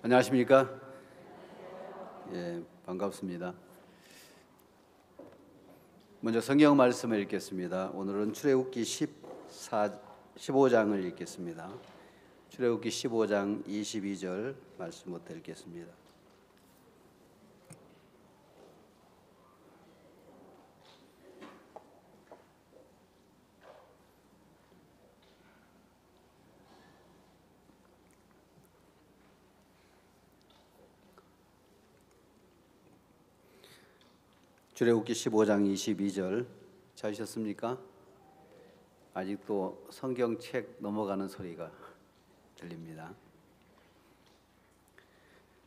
안녕하십니까? 반갑습니다. 먼저 성경 말씀을 읽겠습니다. 오늘은 출애굽기 15장을 읽겠습니다. 출애굽기 15장 22절 말씀부터 읽겠습니다. 출애굽기 15장 22절 찾으셨습니까? 아직도 성경책 넘어가는 소리가 들립니다.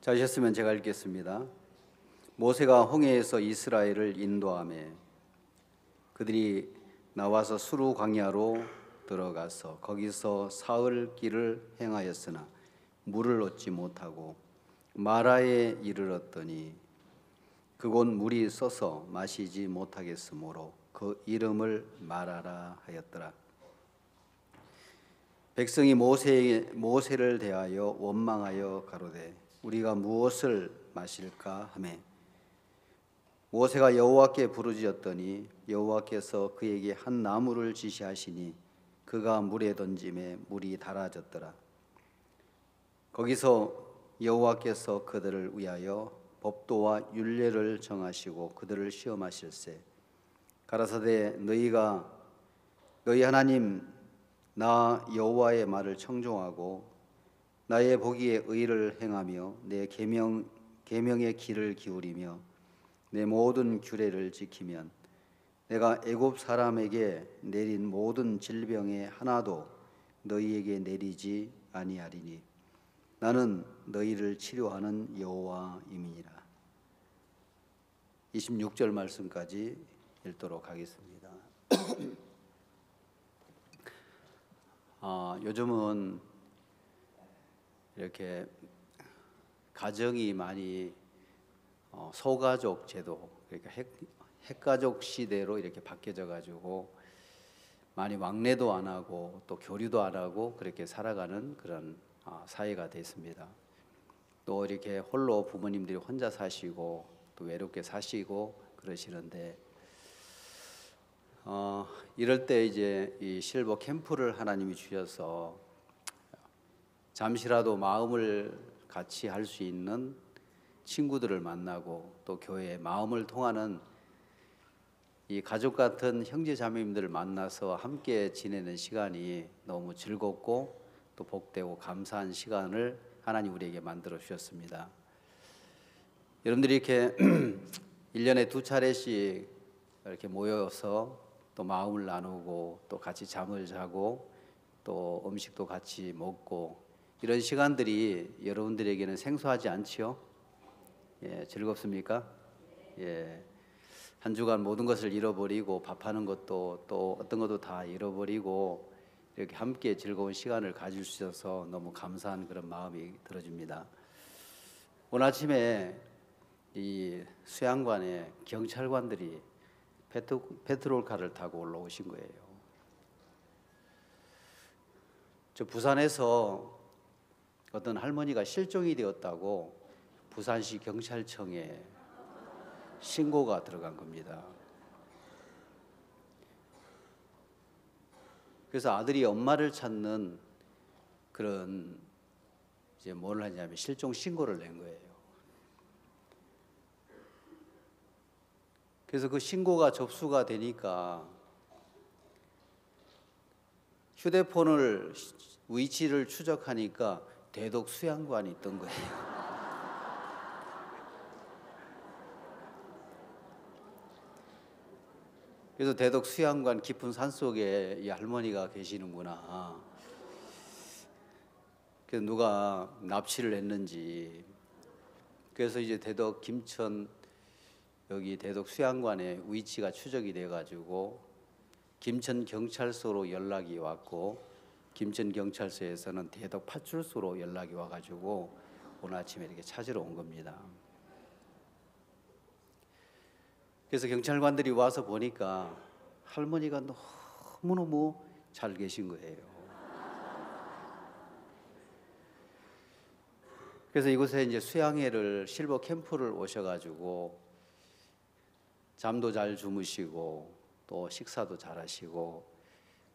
찾으셨으면 제가 읽겠습니다. 모세가 홍해에서 이스라엘을 인도하매 그들이 나와서 수르 광야로 들어가서 거기서 사흘 길을 행하였으나 물을 얻지 못하고 마라에 이르렀더니 그곳 물이 써서 마시지 못하겠으므로 그 이름을 마라라 하였더라. 백성이 모세를 대하여 원망하여 가로되 우리가 무엇을 마실까 하매 모세가 여호와께 부르짖었더니 여호와께서 그에게 한 나무를 지시하시니 그가 물에 던짐에 물이 달아졌더라. 거기서 여호와께서 그들을 위하여 법도와 율례를 정하시고 그들을 시험하실세 가라사대 너희 하나님 나 여호와의 말을 청종하고 나의 보기에 의를 행하며 내 계명의 길을 기울이며 내 모든 규례를 지키면 내가 애굽 사람에게 내린 모든 질병의 하나도 너희에게 내리지 아니하리니 나는 너희를 치료하는 여호와임이니라. 26절 말씀까지 읽도록 하겠습니다. 요즘은 이렇게 가정이 많이 소가족 제도, 그러니까 핵가족 시대로 이렇게 바뀌어져 가지고 많이 왕래도 안 하고 또 교류도 안 하고 그렇게 살아가는 그런 사회가 됐습니다. 또 이렇게 홀로 부모님들이 혼자 사시고 또 외롭게 사시고 그러시는데 이럴 때 이제 이 실버 캠프를 하나님이 주셔서 잠시라도 마음을 같이 할 수 있는 친구들을 만나고 또 교회에 마음을 통하는 이 가족 같은 형제 자매님들을 만나서 함께 지내는 시간이 너무 즐겁고 또 복되고 감사한 시간을 하나님 우리에게 만들어 주셨습니다. 여러분들이 이렇게 1년에 2차례씩 이렇게 모여서 또 마음을 나누고 또 같이 잠을 자고 또 음식도 같이 먹고 이런 시간들이 여러분들에게는 생소하지 않지요? 즐겁습니까? 한 주간 모든 것을 잃어버리고 밥하는 것도 또 어떤 것도 다 잃어버리고 이렇게 함께 즐거운 시간을 가질 수 있어서 너무 감사한 그런 마음이 들어집니다. 오늘 아침에 이 수양관에 경찰관들이 페트롤카를 타고 올라오신 거예요. 저 부산에서 어떤 할머니가 실종이 되었다고 부산시 경찰청에 신고가 들어간 겁니다. 그래서 아들이 엄마를 찾는 그런 이제 뭘 하냐면 실종 신고를 낸 거예요. 그래서 그 신고가 접수가 되니까 휴대폰을 위치를 추적하니까 대덕 수양관이 있던 거예요. 그래서 대덕 수양관 깊은 산속에 이 할머니가 계시는구나. 그래서 누가 납치를 했는지. 그래서 이제 대덕 김천 여기 대덕 수양관의 위치가 추적이 돼가지고 김천 경찰서로 연락이 왔고 김천 경찰서에서는 대덕 파출소로 연락이 와가지고 오늘 아침에 이렇게 찾으러 온 겁니다. 그래서 경찰관들이 와서 보니까 할머니가 너무너무 잘 계신 거예요. 그래서 이곳에 이제 수양회를 실버 캠프를 오셔가지고 잠도 잘 주무시고 또 식사도 잘 하시고,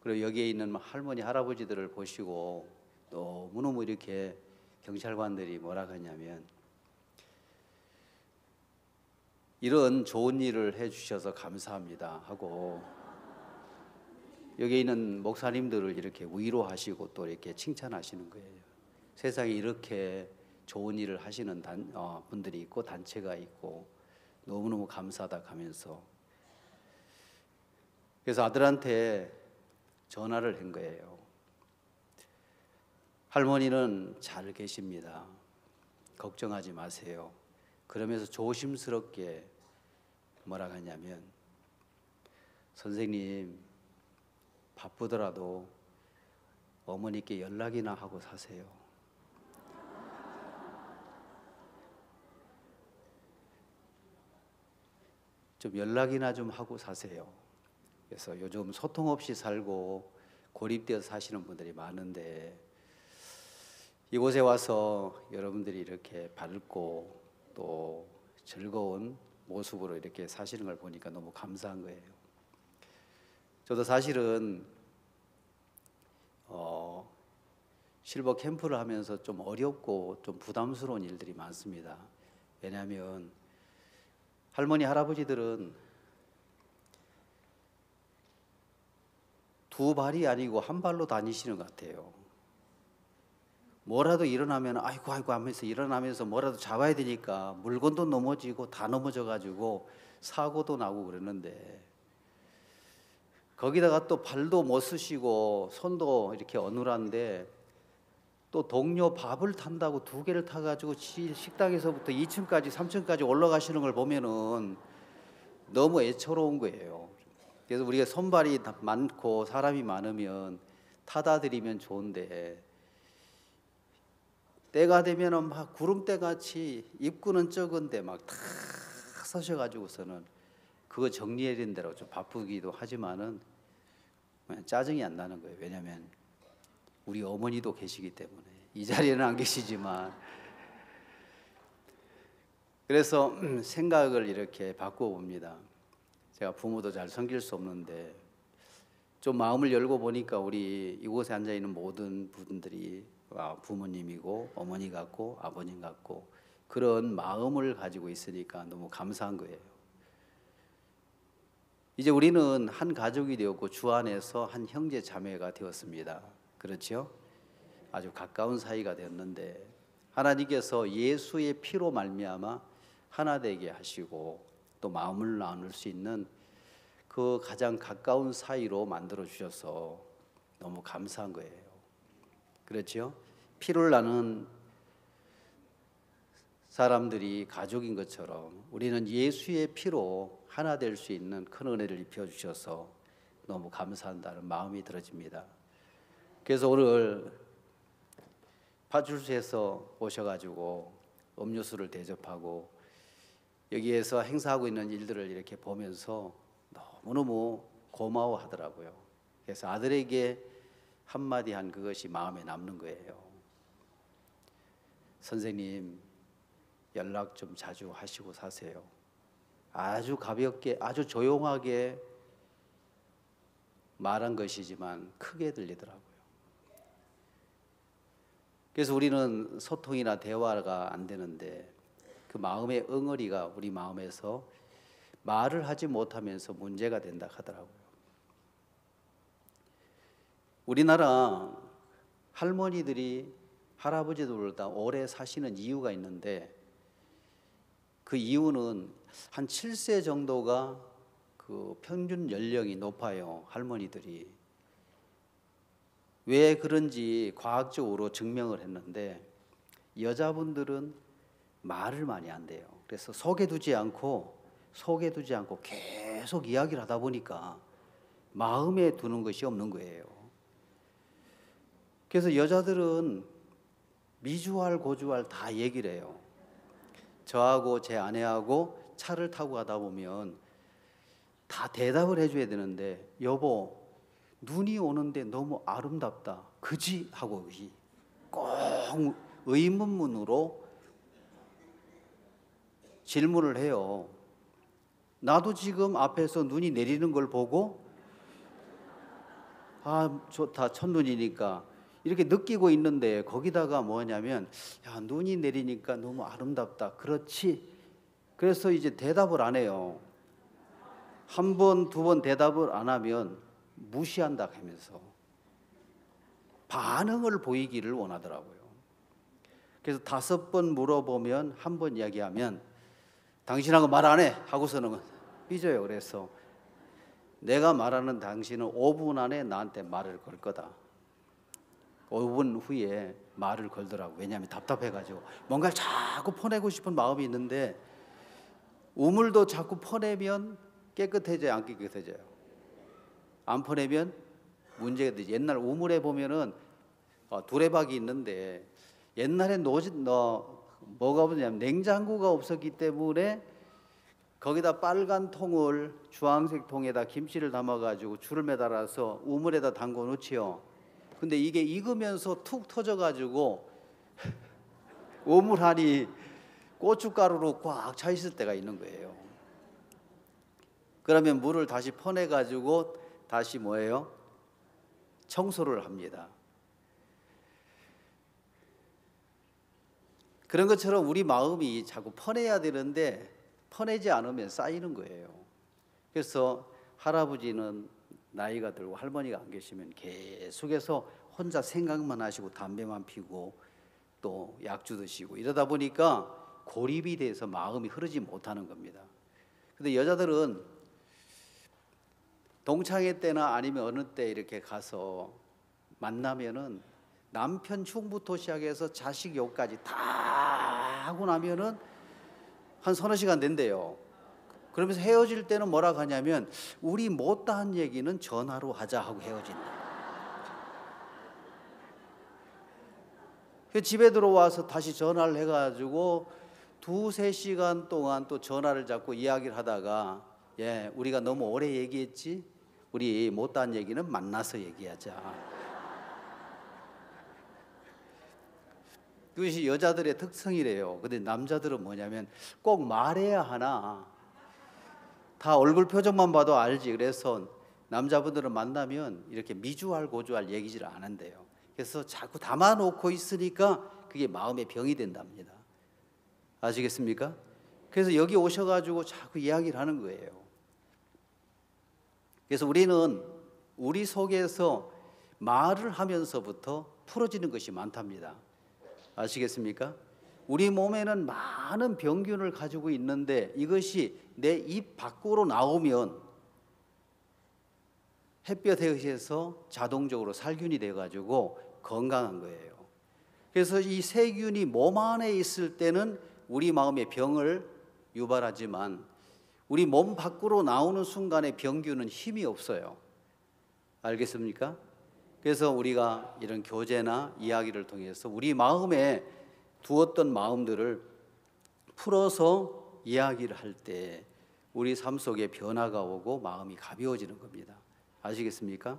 그리고 여기에 있는 할머니 할아버지들을 보시고 너무너무 이렇게 경찰관들이 뭐라 하냐면, 이런 좋은 일을 해주셔서 감사합니다 하고 여기 있는 목사님들을 이렇게 위로하시고 또 이렇게 칭찬하시는 거예요. 세상에 이렇게 좋은 일을 하시는 분들이 있고 단체가 있고 너무너무 감사하다 하면서, 그래서 아들한테 전화를 한 거예요. 할머니는 잘 계십니다. 걱정하지 마세요. 그러면서 조심스럽게 뭐라 하냐면, 선생님 바쁘더라도 어머니께 연락이나 하고 사세요. 좀 연락이나 좀 하고 사세요. 그래서 요즘 소통 없이 살고 고립되어 사시는 분들이 많은데, 이곳에 와서 여러분들이 이렇게 밝고 또 즐거운 모습으로 이렇게 사시는 걸 보니까 너무 감사한 거예요. 저도 사실은 실버 캠프를 하면서 좀 어렵고 좀 부담스러운 일들이 많습니다. 왜냐하면 할머니 할아버지들은 두 발이 아니고 한 발로 다니시는 것 같아요. 뭐라도 일어나면 아이고 하면서 일어나면서 뭐라도 잡아야 되니까 물건도 넘어지고 다 넘어져 가지고 사고도 나고 그러는데, 거기다가 또 발도 못 쓰시고 손도 이렇게 어눌한데 또 동료 밥을 탄다고 두 개를 타가지고 식당에서부터 2층까지 3층까지 올라가시는 걸 보면은 너무 애처로운 거예요. 그래서 우리가 손발이 많고 사람이 많으면 타다 드리면 좋은데, 때가 되면은 막 구름대 같이 입구는 적은데 막 다 서셔가지고서는 그거 정리해야 된다고 좀 바쁘기도 하지만은 짜증이 안 나는 거예요. 왜냐하면 우리 어머니도 계시기 때문에, 이 자리에는 안 계시지만. 그래서 생각을 이렇게 바꿔봅니다. 제가 부모도 잘 섬길 수 없는데 좀 마음을 열고 보니까 우리 이곳에 앉아있는 모든 분들이 부모님이고 어머니 같고 아버님 같고 그런 마음을 가지고 있으니까 너무 감사한 거예요. 이제 우리는 한 가족이 되었고 주 안에서 한 형제 자매가 되었습니다. 그렇죠? 아주 가까운 사이가 되었는데, 하나님께서 예수의 피로 말미암아 하나 되게 하시고 또 마음을 나눌 수 있는 그 가장 가까운 사이로 만들어 주셔서 너무 감사한 거예요. 그렇죠? 피를 나눈 사람들이 가족인 것처럼 우리는 예수의 피로 하나 될 수 있는 큰 은혜를 입혀 주셔서 너무 감사한다는 마음이 들어집니다. 그래서 오늘 파출소에서 오셔가지고 음료수를 대접하고 여기에서 행사하고 있는 일들을 이렇게 보면서 너무너무 고마워하더라고요. 그래서 아들에게 한마디 한 그것이 마음에 남는 거예요. 선생님, 연락 좀 자주 하시고 사세요. 아주 가볍게, 아주 조용하게 말한 것이지만 크게 들리더라고요. 그래서 우리는 소통이나 대화가 안 되는데 그 마음의 응어리가 우리 마음에서 말을 하지 못하면서 문제가 된다 하더라고요. 우리나라 할머니들이 할아버지들보다 오래 사시는 이유가 있는데, 그 이유는 한 7세 정도가 그 평균 연령이 높아요. 할머니들이. 왜 그런지 과학적으로 증명을 했는데, 여자분들은 말을 많이 한대요. 그래서 속에 두지 않고 계속 이야기를 하다 보니까 마음에 두는 것이 없는 거예요. 그래서 여자들은 미주알 고주알 다 얘기를 해요. 저하고 제 아내하고 차를 타고 가다 보면 다 대답을 해줘야 되는데, 여보 눈이 오는데 너무 아름답다 그지? 하고 꼭 의문문으로 질문을 해요. 나도 지금 앞에서 눈이 내리는 걸 보고 아 좋다 첫눈이니까 이렇게 느끼고 있는데 거기다가 뭐냐면 야 눈이 내리니까 너무 아름답다. 그렇지. 그래서 이제 대답을 안 해요. 한 번, 두 번 대답을 안 하면 무시한다 하면서 반응을 보이기를 원하더라고요. 그래서 5번 물어보면 한 번 이야기하면 당신하고 말 안 해 하고서는 삐져요. 그래서 내가 말하는 당신은 5분 안에 나한테 말을 걸 거다. 5분 후에 말을 걸더라고. 왜냐하면 답답해가지고 뭔가를 자꾸 퍼내고 싶은 마음이 있는데 우물도 자꾸 퍼내면 깨끗해져요, 안 깨끗해져요? 안 퍼내면 문제가 되죠. 옛날 우물에 보면은 두레박이 있는데 옛날에 뭐가 뭐냐면 냉장고가 없었기 때문에 거기다 빨간 통을 주황색 통에다 김치를 담아가지고 줄을 매달아서 우물에다 담궈 놓지요. 근데 이게 익으면서 툭 터져가지고 우물 안이 고춧가루로 꽉 차 있을 때가 있는 거예요. 그러면 물을 다시 퍼내가지고 다시 뭐예요? 청소를 합니다. 그런 것처럼 우리 마음이 자꾸 퍼내야 되는데 퍼내지 않으면 쌓이는 거예요. 그래서 할아버지는 나이가 들고 할머니가 안 계시면 계속해서 혼자 생각만 하시고 담배만 피고 또 약주 드시고 이러다 보니까 고립이 돼서 마음이 흐르지 못하는 겁니다. 근데 여자들은 동창회 때나 아니면 어느 때 이렇게 가서 만나면은 남편 충부터 시작해서 자식 욕까지 다 하고 나면은 한 서너 시간 된대요. 그러면서 헤어질 때는 뭐라 하냐면 우리 못다한 얘기는 전화로 하자 하고 헤어진다. 집에 들어와서 다시 전화를 해가지고 2-3시간 동안 또 전화를 잡고 이야기를 하다가 예, 우리가 너무 오래 얘기했지? 우리 못다한 얘기는 만나서 얘기하자. 그것이 여자들의 특성이래요. 근데 남자들은 뭐냐면 꼭 말해야 하나. 다 얼굴 표정만 봐도 알지. 그래서 남자분들은 만나면 이렇게 미주알 고주알 얘기를 안 한대요. 그래서 자꾸 담아놓고 있으니까 그게 마음의 병이 된답니다. 아시겠습니까? 그래서 여기 오셔가지고 자꾸 이야기를 하는 거예요. 그래서 우리는 우리 속에서 말을 하면서부터 풀어지는 것이 많답니다. 아시겠습니까? 우리 몸에는 많은 병균을 가지고 있는데 이것이 내 입 밖으로 나오면 햇볕에 의해서 자동적으로 살균이 돼가지고 건강한 거예요. 그래서 이 세균이 몸 안에 있을 때는 우리 마음의 병을 유발하지만 우리 몸 밖으로 나오는 순간에 병균은 힘이 없어요. 알겠습니까? 그래서 우리가 이런 교제나 이야기를 통해서 우리 마음에 두었던 마음들을 풀어서 이야기를 할 때 우리 삶 속에 변화가 오고 마음이 가벼워지는 겁니다. 아시겠습니까?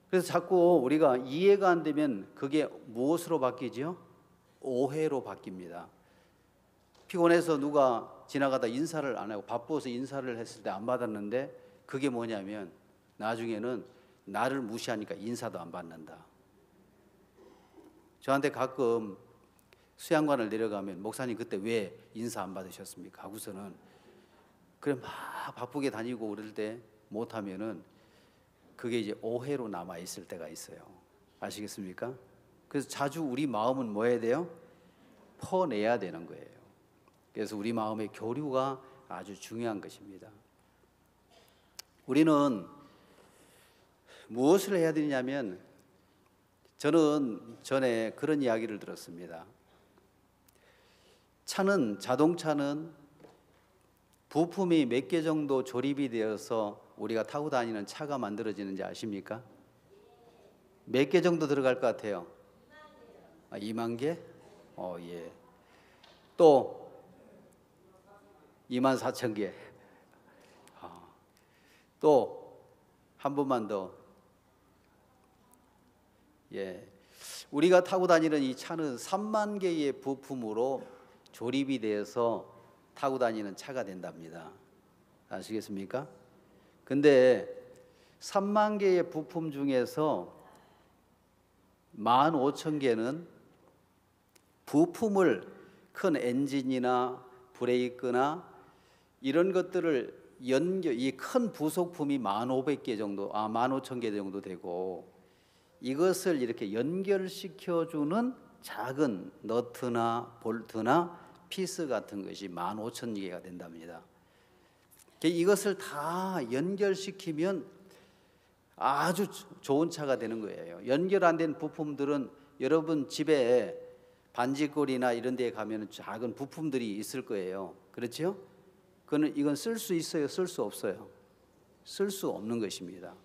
그래서 자꾸 우리가 이해가 안 되면 그게 무엇으로 바뀌죠? 오해로 바뀝니다. 피곤해서 누가 지나가다 인사를 안 하고 바빠서 인사를 했을 때 안 받았는데 그게 뭐냐면 나중에는 나를 무시하니까 인사도 안 받는다. 저한테 가끔 수양관을 내려가면 목사님 그때 왜 인사 안 받으셨습니까? 하고서는 그래 막 바쁘게 다니고 그럴 때 못하면은 그게 이제 오해로 남아 있을 때가 있어요. 아시겠습니까? 그래서 자주 우리 마음은 뭐 해야 돼요? 퍼내야 되는 거예요. 그래서 우리 마음의 교류가 아주 중요한 것입니다. 우리는 무엇을 해야 되냐면 저는 전에 그런 이야기를 들었습니다. 자동차는 부품이 몇 개 정도 조립이 되어서 우리가 타고 다니는 차가 만들어지는지 아십니까? 몇 개 정도 들어갈 것 같아요? 2만 개? 예. 또 24,000개. 또 한 번만 더. 예. 우리가 타고 다니는 이 차는 3만 개의 부품으로 조립이 되어서 타고 다니는 차가 된답니다. 아시겠습니까? 근데 3만 개의 부품 중에서 15,000개는 부품을 큰 엔진이나 브레이크나 이런 것들을 이 큰 부속품이 1,500개 정도, 15,000개 정도 되고, 이것을 이렇게 연결시켜주는 작은 너트나 볼트나 피스 같은 것이 15,000개가 된답니다. 이것을 다 연결시키면 아주 좋은 차가 되는 거예요. 연결 안 된 부품들은 여러분 집에 반지거리나 이런 데에 가면 작은 부품들이 있을 거예요. 그렇죠? 이건 쓸 수 있어요? 쓸 수 없어요? 쓸 수 없는 것입니다.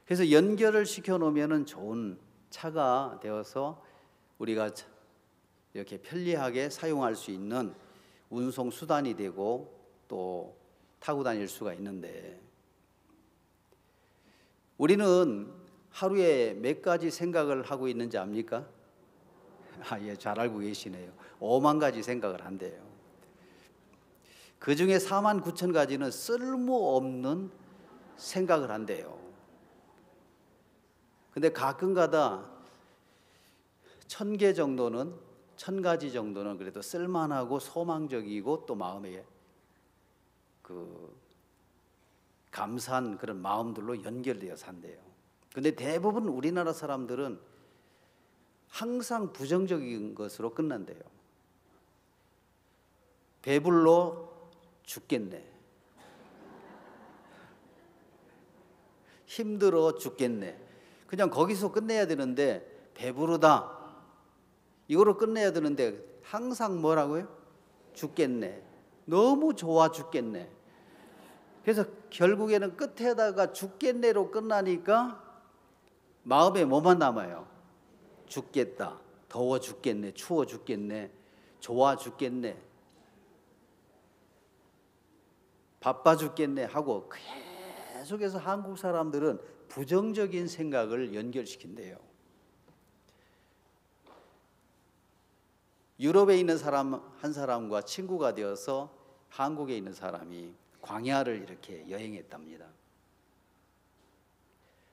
그래서 연결을 시켜 놓으면 좋은 차가 되어서 우리가 이렇게 편리하게 사용할 수 있는 운송 수단이 되고 또 타고 다닐 수가 있는데, 우리는 하루에 몇 가지 생각을 하고 있는지 압니까? 예, 잘 알고 계시네요. 5만 가지 생각을 한대요. 그 중에 49,000가지는 쓸모없는 생각을 한대요. 근데 가끔가다 1,000개 정도는, 1,000가지 정도는 그래도 쓸만하고 소망적이고 또 마음에 감사한 그런 마음들로 연결되어 산대요. 근데 대부분 우리나라 사람들은 항상 부정적인 것으로 끝난대요. 배불러 죽겠네. 힘들어 죽겠네. 그냥 거기서 끝내야 되는데, 배부르다 이거로 끝내야 되는데 항상 뭐라고요? 죽겠네. 너무 좋아 죽겠네. 그래서 결국에는 끝에다가 죽겠네로 끝나니까 마음에 뭐만 남아요? 죽겠다, 더워 죽겠네, 추워 죽겠네, 좋아 죽겠네, 바빠 죽겠네 하고 계속해서 한국 사람들은 부정적인 생각을 연결시킨대요. 유럽에 있는 사람 한 사람과 친구가 되어서 한국에 있는 사람이 광야를 이렇게 여행했답니다.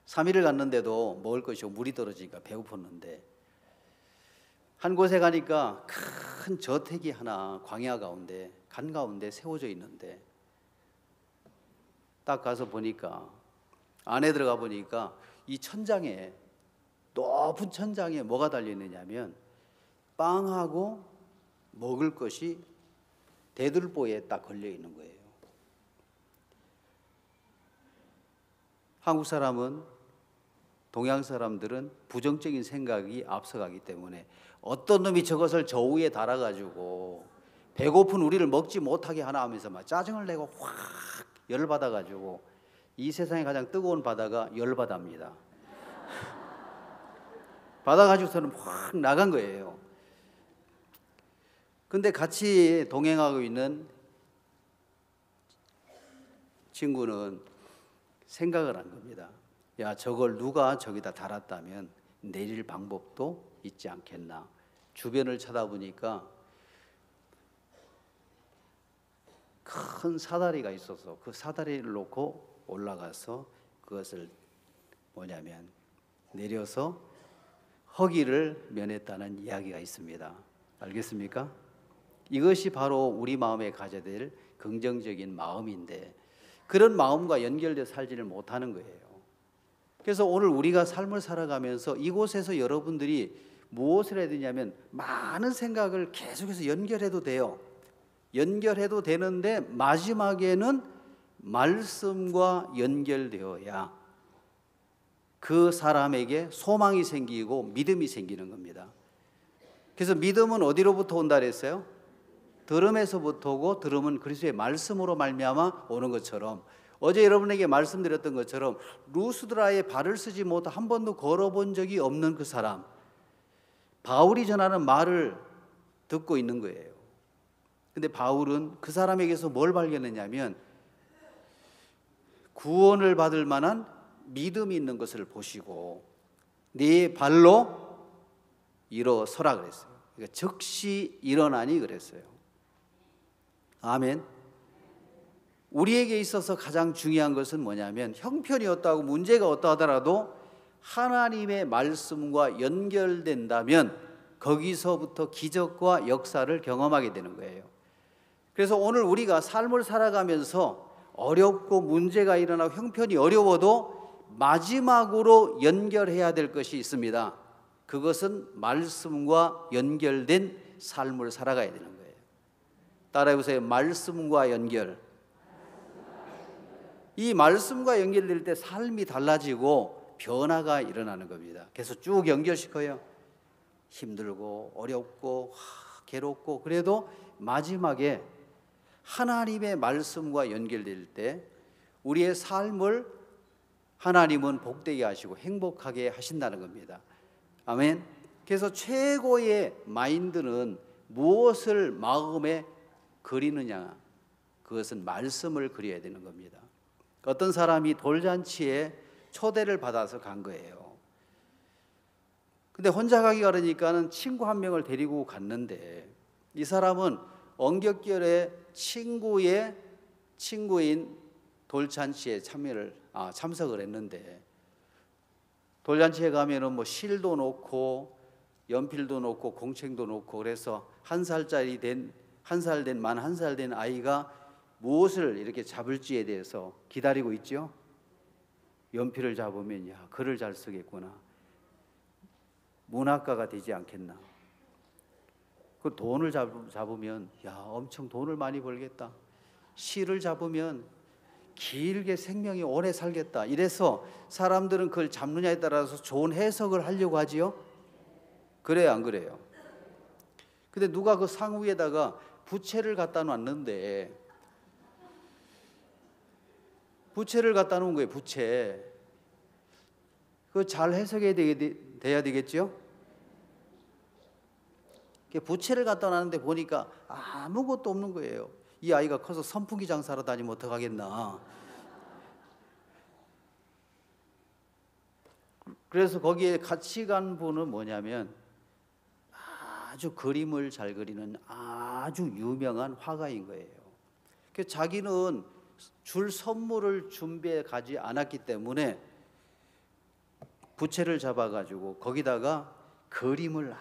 3일을 갔는데도 먹을 것이 물이 떨어지니까 배고팠는데, 한 곳에 가니까 큰 저택이 하나 광야 가운데, 간 가운데 세워져 있는데, 딱 가서 보니까, 안에 들어가 보니까 이 천장에, 높은 천장에 뭐가 달려 있느냐면 빵하고 먹을 것이 대들보에 딱 걸려 있는 거예요. 한국 사람은, 동양 사람들은 부정적인 생각이 앞서가기 때문에 어떤 놈이 저것을 저 위에 달아가지고 배고픈 우리를 먹지 못하게 하나 하면서 막 짜증을 내고 확 열받아가지고, 이 세상에 가장 뜨거운 바다가 열바다입니다. 받아가지고서는 확 나간 거예요. 근데 같이 동행하고 있는 친구는 생각을 한 겁니다. 야, 저걸 누가 저기다 달았다면 내릴 방법도 있지 않겠나. 주변을 쳐다보니까 큰 사다리가 있어서 그 사다리를 놓고 올라가서 그것을 뭐냐면 내려서 허기를 면했다는 이야기가 있습니다. 알겠습니까? 이것이 바로 우리 마음에 가져야 될 긍정적인 마음인데, 그런 마음과 연결되어 살지를 못하는 거예요. 그래서 오늘 우리가 삶을 살아가면서 이곳에서 여러분들이 무엇을 해야 되냐면, 많은 생각을 계속해서 연결해도 돼요. 연결해도 되는데 마지막에는 말씀과 연결되어야 그 사람에게 소망이 생기고 믿음이 생기는 겁니다. 그래서 믿음은 어디로부터 온다 그랬어요? 들음에서부터 오고, 들음은 그리스도의 말씀으로 말미암아 오는 것처럼, 어제 여러분에게 말씀드렸던 것처럼 루스드라에 발을 쓰지 못하 한 번도 걸어본 적이 없는 그 사람, 바울이 전하는 말을 듣고 있는 거예요. 근데 바울은 그 사람에게서 뭘 발견했냐면, 구원을 받을 만한 믿음이 있는 것을 보시고 네 발로 일어서라 그랬어요. 그러니까 즉시 일어나니 그랬어요. 아멘. 우리에게 있어서 가장 중요한 것은 뭐냐면 형편이 어떠하고 문제가 어떠하더라도 하나님의 말씀과 연결된다면 거기서부터 기적과 역사를 경험하게 되는 거예요. 그래서 오늘 우리가 삶을 살아가면서 어렵고 문제가 일어나고 형편이 어려워도 마지막으로 연결해야 될 것이 있습니다. 그것은 말씀과 연결된 삶을 살아가야 되는 거예요. 따라해보세요. 말씀과 연결. 이 말씀과 연결될 때 삶이 달라지고 변화가 일어나는 겁니다. 그래서 쭉 연결시켜요. 힘들고 어렵고 괴롭고 그래도 마지막에 하나님의 말씀과 연결될 때 우리의 삶을 하나님은 복되게 하시고 행복하게 하신다는 겁니다. 아멘. 그래서 최고의 마인드는 무엇을 마음에 그리느냐, 그것은 말씀을 그려야 되는 겁니다. 어떤 사람이 돌잔치에 초대를 받아서 간 거예요. 근데 혼자 가기가 그러니까는 친구 한 명을 데리고 갔는데 이 사람은 언격결에 친구인 돌잔치에 참석을 했는데 돌잔치에 가면은 뭐 실도 놓고 연필도 놓고 공책도 놓고 그래서 한 살 된 아이가 무엇을 이렇게 잡을지에 대해서 기다리고 있죠. 연필을 잡으면 야 글을 잘 쓰겠구나. 문학가가 되지 않겠나. 그 돈을 잡으면 야 엄청 돈을 많이 벌겠다. 시를 잡으면 길게 생명이 오래 살겠다. 이래서 사람들은 그걸 잡느냐에 따라서 좋은 해석을 하려고 하지요. 그래요, 안 그래요? 근데 누가 그 상 위에다가 부채를 갖다 놨는데 부채를 갖다 놓은 거예요. 부채. 그거 잘 해석해야 돼야 되겠죠? 부채를 갖다 놨는데 보니까 아무것도 없는 거예요. 이 아이가 커서 선풍기 장사로 다니면 어떡하겠나. 그래서 거기에 같이 간 분은 뭐냐면 아주 그림을 잘 그리는 아주 유명한 화가인 거예요. 그래서 자기는 줄 선물을 준비해 가지 않았기 때문에 부채를 잡아가지고 거기다가 그림을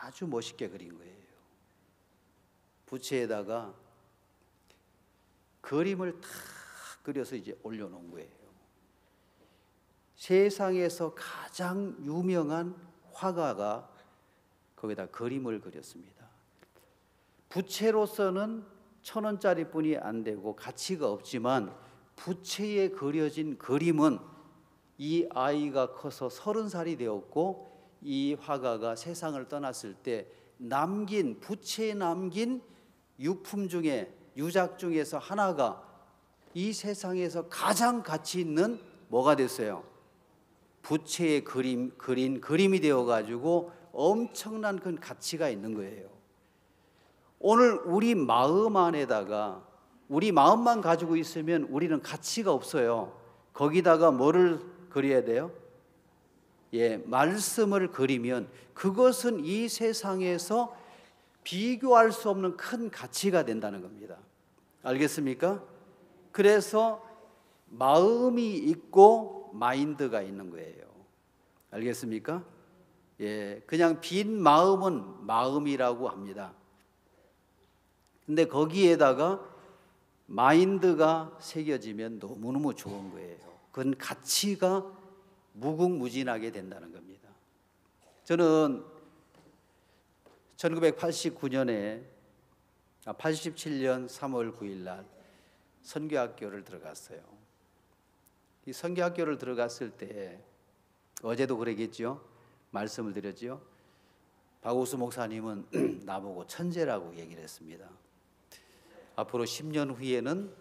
아주 멋있게 그린 거예요. 부채에다가 그림을 탁 그려서 이제 올려놓은 거예요. 세상에서 가장 유명한 화가가 거기다 그림을 그렸습니다. 부채로서는 1,000원짜리 뿐이 안 되고 가치가 없지만 부채에 그려진 그림은 이 아이가 커서 30살이 되었고 이 화가가 세상을 떠났을 때 부채에 남긴 유작 중에서 하나가 이 세상에서 가장 가치 있는 뭐가 됐어요? 부채에 그린 그림이 되어가지고 엄청난 큰 가치가 있는 거예요. 오늘 우리 마음 안에다가 우리 마음만 가지고 있으면 우리는 가치가 없어요. 거기다가 뭐를 그려야 돼요? 말씀을 그리면 그것은 이 세상에서 비교할 수 없는 큰 가치가 된다는 겁니다. 알겠습니까? 그래서 마음이 있고 마인드가 있는 거예요. 알겠습니까? 그냥 빈 마음은 마음이라고 합니다. 근데 거기에다가 마인드가 새겨지면 너무너무 좋은 거예요. 그건 가치가 무궁무진하게 된다는 겁니다. 저는 1987년 3월 9일 날 선교학교를 들어갔어요. 이 선교학교를 들어갔을 때 어제도 그러겠죠. 말씀을 드렸죠. 박우수 목사님은 나보고 천재라고 얘기를 했습니다. 앞으로 10년 후에는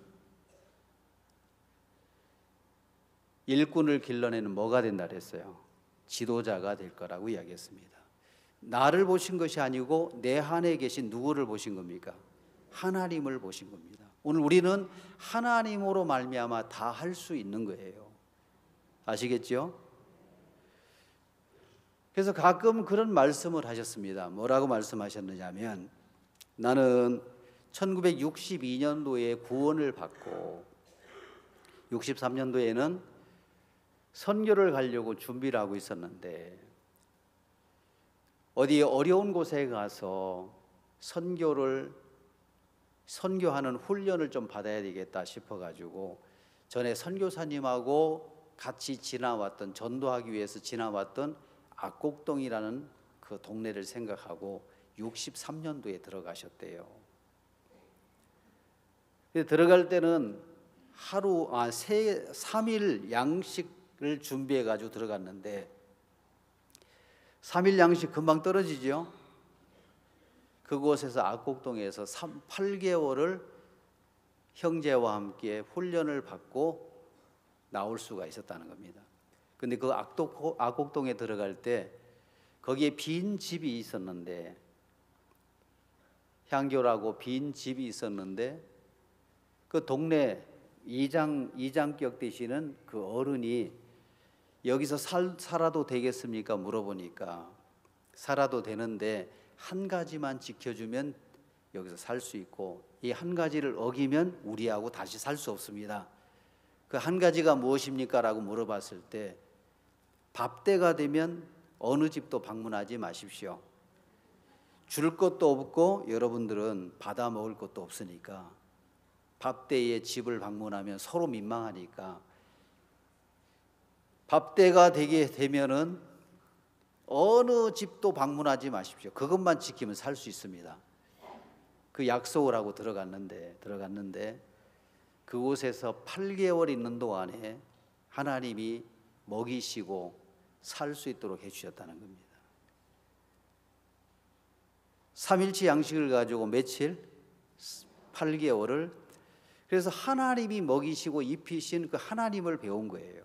일꾼을 길러내는 뭐가 된다 그랬어요? 지도자가 될 거라고 이야기했습니다. 나를 보신 것이 아니고 내 안에 계신 누구를 보신 겁니까? 하나님을 보신 겁니다. 오늘 우리는 하나님으로 말미암아 다 할 수 있는 거예요. 아시겠죠? 그래서 가끔 그런 말씀을 하셨습니다. 뭐라고 말씀하셨느냐면 나는 1962년도에 구원을 받고 63년도에는 선교를 가려고 준비를 하고 있었는데 어디 어려운 곳에 가서 선교하는 훈련을 좀 받아야 되겠다 싶어가지고 전에 선교사님하고 같이 지나왔던, 전도하기 위해서 지나왔던 악곡동이라는 그 동네를 생각하고 63년도에 들어가셨대요. 들어갈 때는 3일 양식을 준비해 가지고 들어갔는데 3일 양식 금방 떨어지죠. 그곳에서 악곡동에서 8개월을 형제와 함께 훈련을 받고 나올 수가 있었다는 겁니다. 근데 그 악곡동에 들어갈 때 거기에 빈 집이 있었는데, 향교라고 빈 집이 있었는데 그 동네 이장격 되시는 그 어른이 여기서 살아도 되겠습니까? 물어보니까 살아도 되는데 한 가지만 지켜주면 여기서 살 수 있고 이 한 가지를 어기면 우리하고 다시 살 수 없습니다. 그 한 가지가 무엇입니까? 라고 물어봤을 때 밥 때가 되면 어느 집도 방문하지 마십시오. 줄 것도 없고 여러분들은 받아 먹을 것도 없으니까 밥 때에 집을 방문하면 서로 민망하니까 밥 때가 되게 되면은 어느 집도 방문하지 마십시오. 그것만 지키면 살 수 있습니다. 그 약속을 하고 들어갔는데 그곳에서 8개월 있는 동안에 하나님이 먹이시고 살 수 있도록 해주셨다는 겁니다. 3일치 양식을 가지고 며칠? 8개월을. 그래서 하나님이 먹이시고 입히신 그 하나님을 배운 거예요.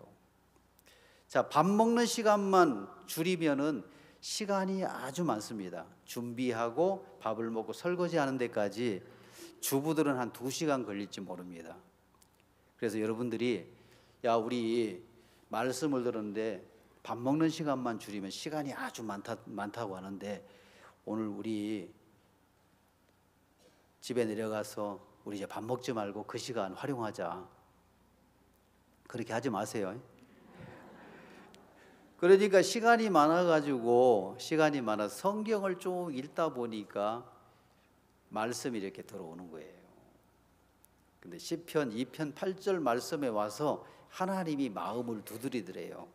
자, 밥 먹는 시간만 줄이면은 시간이 아주 많습니다. 준비하고 밥을 먹고 설거지하는 데까지 주부들은 한 2시간 걸릴지 모릅니다. 그래서 여러분들이 우리 말씀을 들었는데 밥 먹는 시간만 줄이면 시간이 아주 많다고 하는데 오늘 우리 집에 내려가서 우리 이제 밥 먹지 말고 그 시간 활용하자. 그렇게 하지 마세요. 그러니까 시간이 많아서 성경을 쭉 읽다 보니까 말씀이 이렇게 들어오는 거예요. 근데 시편 2편 8절 말씀에 와서 하나님이 마음을 두드리더래요.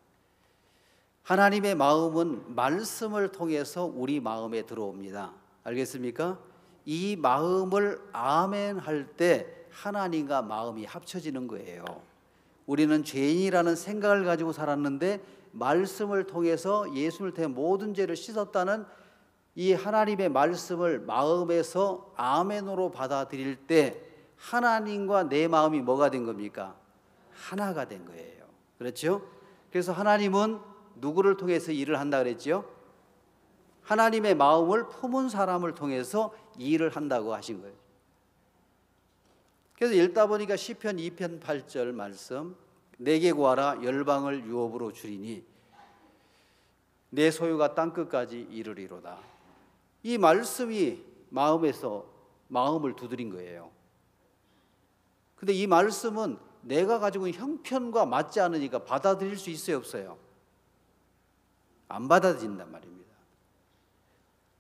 하나님의 마음은 말씀을 통해서 우리 마음에 들어옵니다. 알겠습니까? 이 마음을 아멘 할 때 하나님과 마음이 합쳐지는 거예요. 우리는 죄인이라는 생각을 가지고 살았는데 말씀을 통해서 예수를 통해 모든 죄를 씻었다는 이 하나님의 말씀을 마음에서 아멘으로 받아들일 때 하나님과 내 마음이 뭐가 된 겁니까? 하나가 된 거예요. 그렇죠? 그래서 하나님은 누구를 통해서 일을 한다 그랬죠? 하나님의 마음을 품은 사람을 통해서 일을 한다고 하신 거예요. 그래서 읽다 보니까 시편 2편 8절 말씀, 내게 구하라 열방을 유업으로 주리니 내 소유가 땅끝까지 이르리로다. 이 말씀이 마음에서 마음을 두드린 거예요. 근데 이 말씀은 내가 가지고 있는 형편과 맞지 않으니까 받아들일 수 있어요, 없어요? 안 받아들인단 말입니다.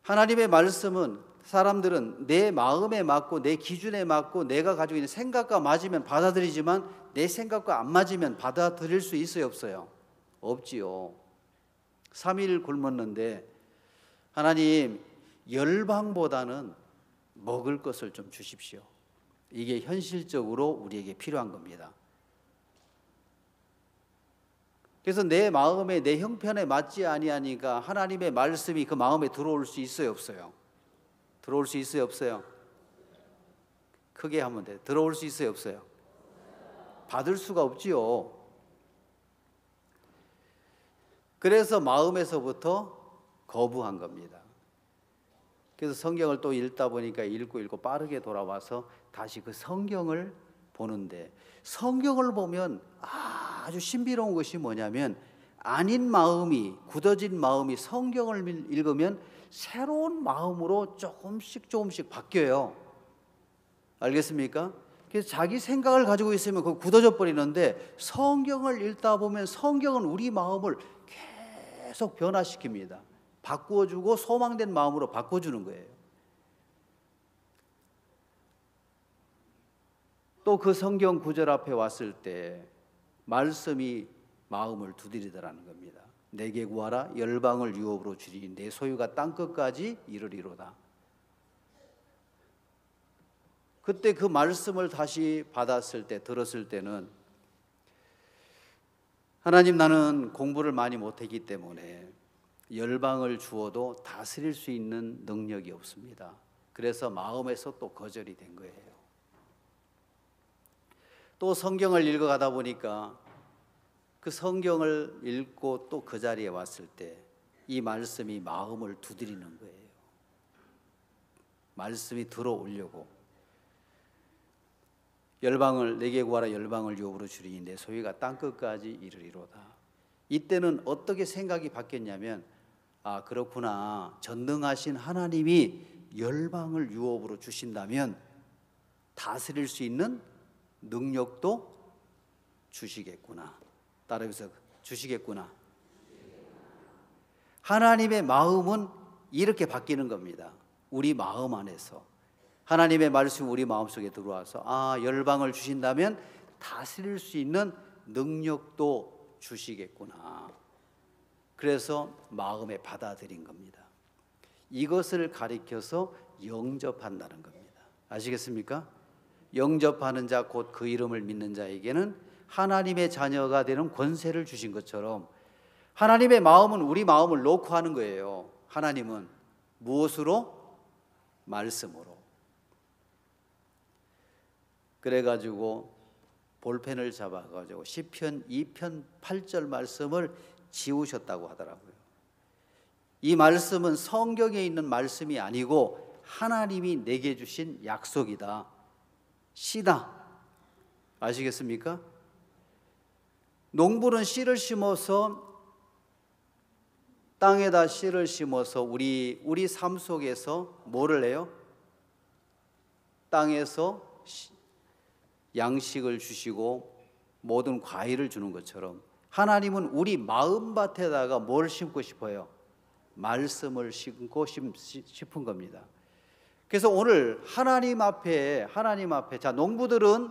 하나님의 말씀은 사람들은 내 마음에 맞고 내 기준에 맞고 내가 가지고 있는 생각과 맞으면 받아들이지만 내 생각과 안 맞으면 받아들일 수 있어요, 없어요? 없지요. 3일 굶었는데 하나님 열방보다는 먹을 것을 좀 주십시오. 이게 현실적으로 우리에게 필요한 겁니다. 그래서 내 마음에 내 형편에 맞지 아니하니까 하나님의 말씀이 그 마음에 들어올 수 있어요, 없어요? 들어올 수 있어요, 없어요? 크게 하면 돼요. 들어올 수 있어요, 없어요? 받을 수가 없지요. 그래서 마음에서부터 거부한 겁니다. 그래서 성경을 또 읽다 보니까 읽고 빠르게 돌아와서 다시 그 성경을 보는데, 성경을 보면 아주 신비로운 것이 뭐냐면 아닌 마음이, 굳어진 마음이 성경을 읽으면 새로운 마음으로 조금씩 바뀌어요. 알겠습니까? 그래서 자기 생각을 가지고 있으면 그거 굳어져 버리는데, 성경을 읽다 보면 성경은 우리 마음을 계속 변화시킵니다. 바꾸어주고 소망된 마음으로 바꿔주는 거예요. 또 그 성경 구절 앞에 왔을 때 말씀이 마음을 두드리더라는 겁니다. 내게 구하라 열방을 유업으로 주리 내 소유가 땅끝까지 이르리로다. 그때 그 말씀을 다시 받았을 때, 들었을 때는, 하나님, 나는 공부를 많이 못했기 때문에 열방을 주어도 다스릴 수 있는 능력이 없습니다. 그래서 마음에서 또 거절이 된 거예요. 또 성경을 읽어가다 보니까 그 성경을 읽고 또 그 자리에 왔을 때 이 말씀이 마음을 두드리는 거예요. 말씀이 들어오려고. 열방을 내게 구하라 열방을 유업으로 주리니 내 소유가 땅끝까지 이르리로다. 이때는 어떻게 생각이 바뀌었냐면, 아, 그렇구나. 전능하신 하나님이 열방을 유업으로 주신다면 다스릴 수 있는 능력도 주시겠구나. 따라해서 주시겠구나. 하나님의 마음은 이렇게 바뀌는 겁니다. 우리 마음 안에서 하나님의 말씀이 우리 마음속에 들어와서, 아, 열방을 주신다면 다스릴 수 있는 능력도 주시겠구나. 그래서 마음에 받아들인 겁니다. 이것을 가리켜서 영접한다는 겁니다. 아시겠습니까? 영접하는 자 곧 그 이름을 믿는 자에게는 하나님의 자녀가 되는 권세를 주신 것처럼, 하나님의 마음은 우리 마음을 놓고 하는 거예요. 하나님은 무엇으로? 말씀으로. 그래가지고 볼펜을 잡아가지고 시편 2편 8절 말씀을 지우셨다고 하더라고요. 이 말씀은 성경에 있는 말씀이 아니고 하나님이 내게 주신 약속이다, 씨다. 아시겠습니까? 농부는 씨를 심어서, 땅에다 씨를 심어서 우리 삶 속에서 뭐를 해요? 땅에서 양식을 주시고 모든 과일을 주는 것처럼 하나님은 우리 마음밭에다가 뭘 심고 싶어요? 말씀을 심고 싶은 겁니다. 그래서 오늘 하나님 앞에 자, 농부들은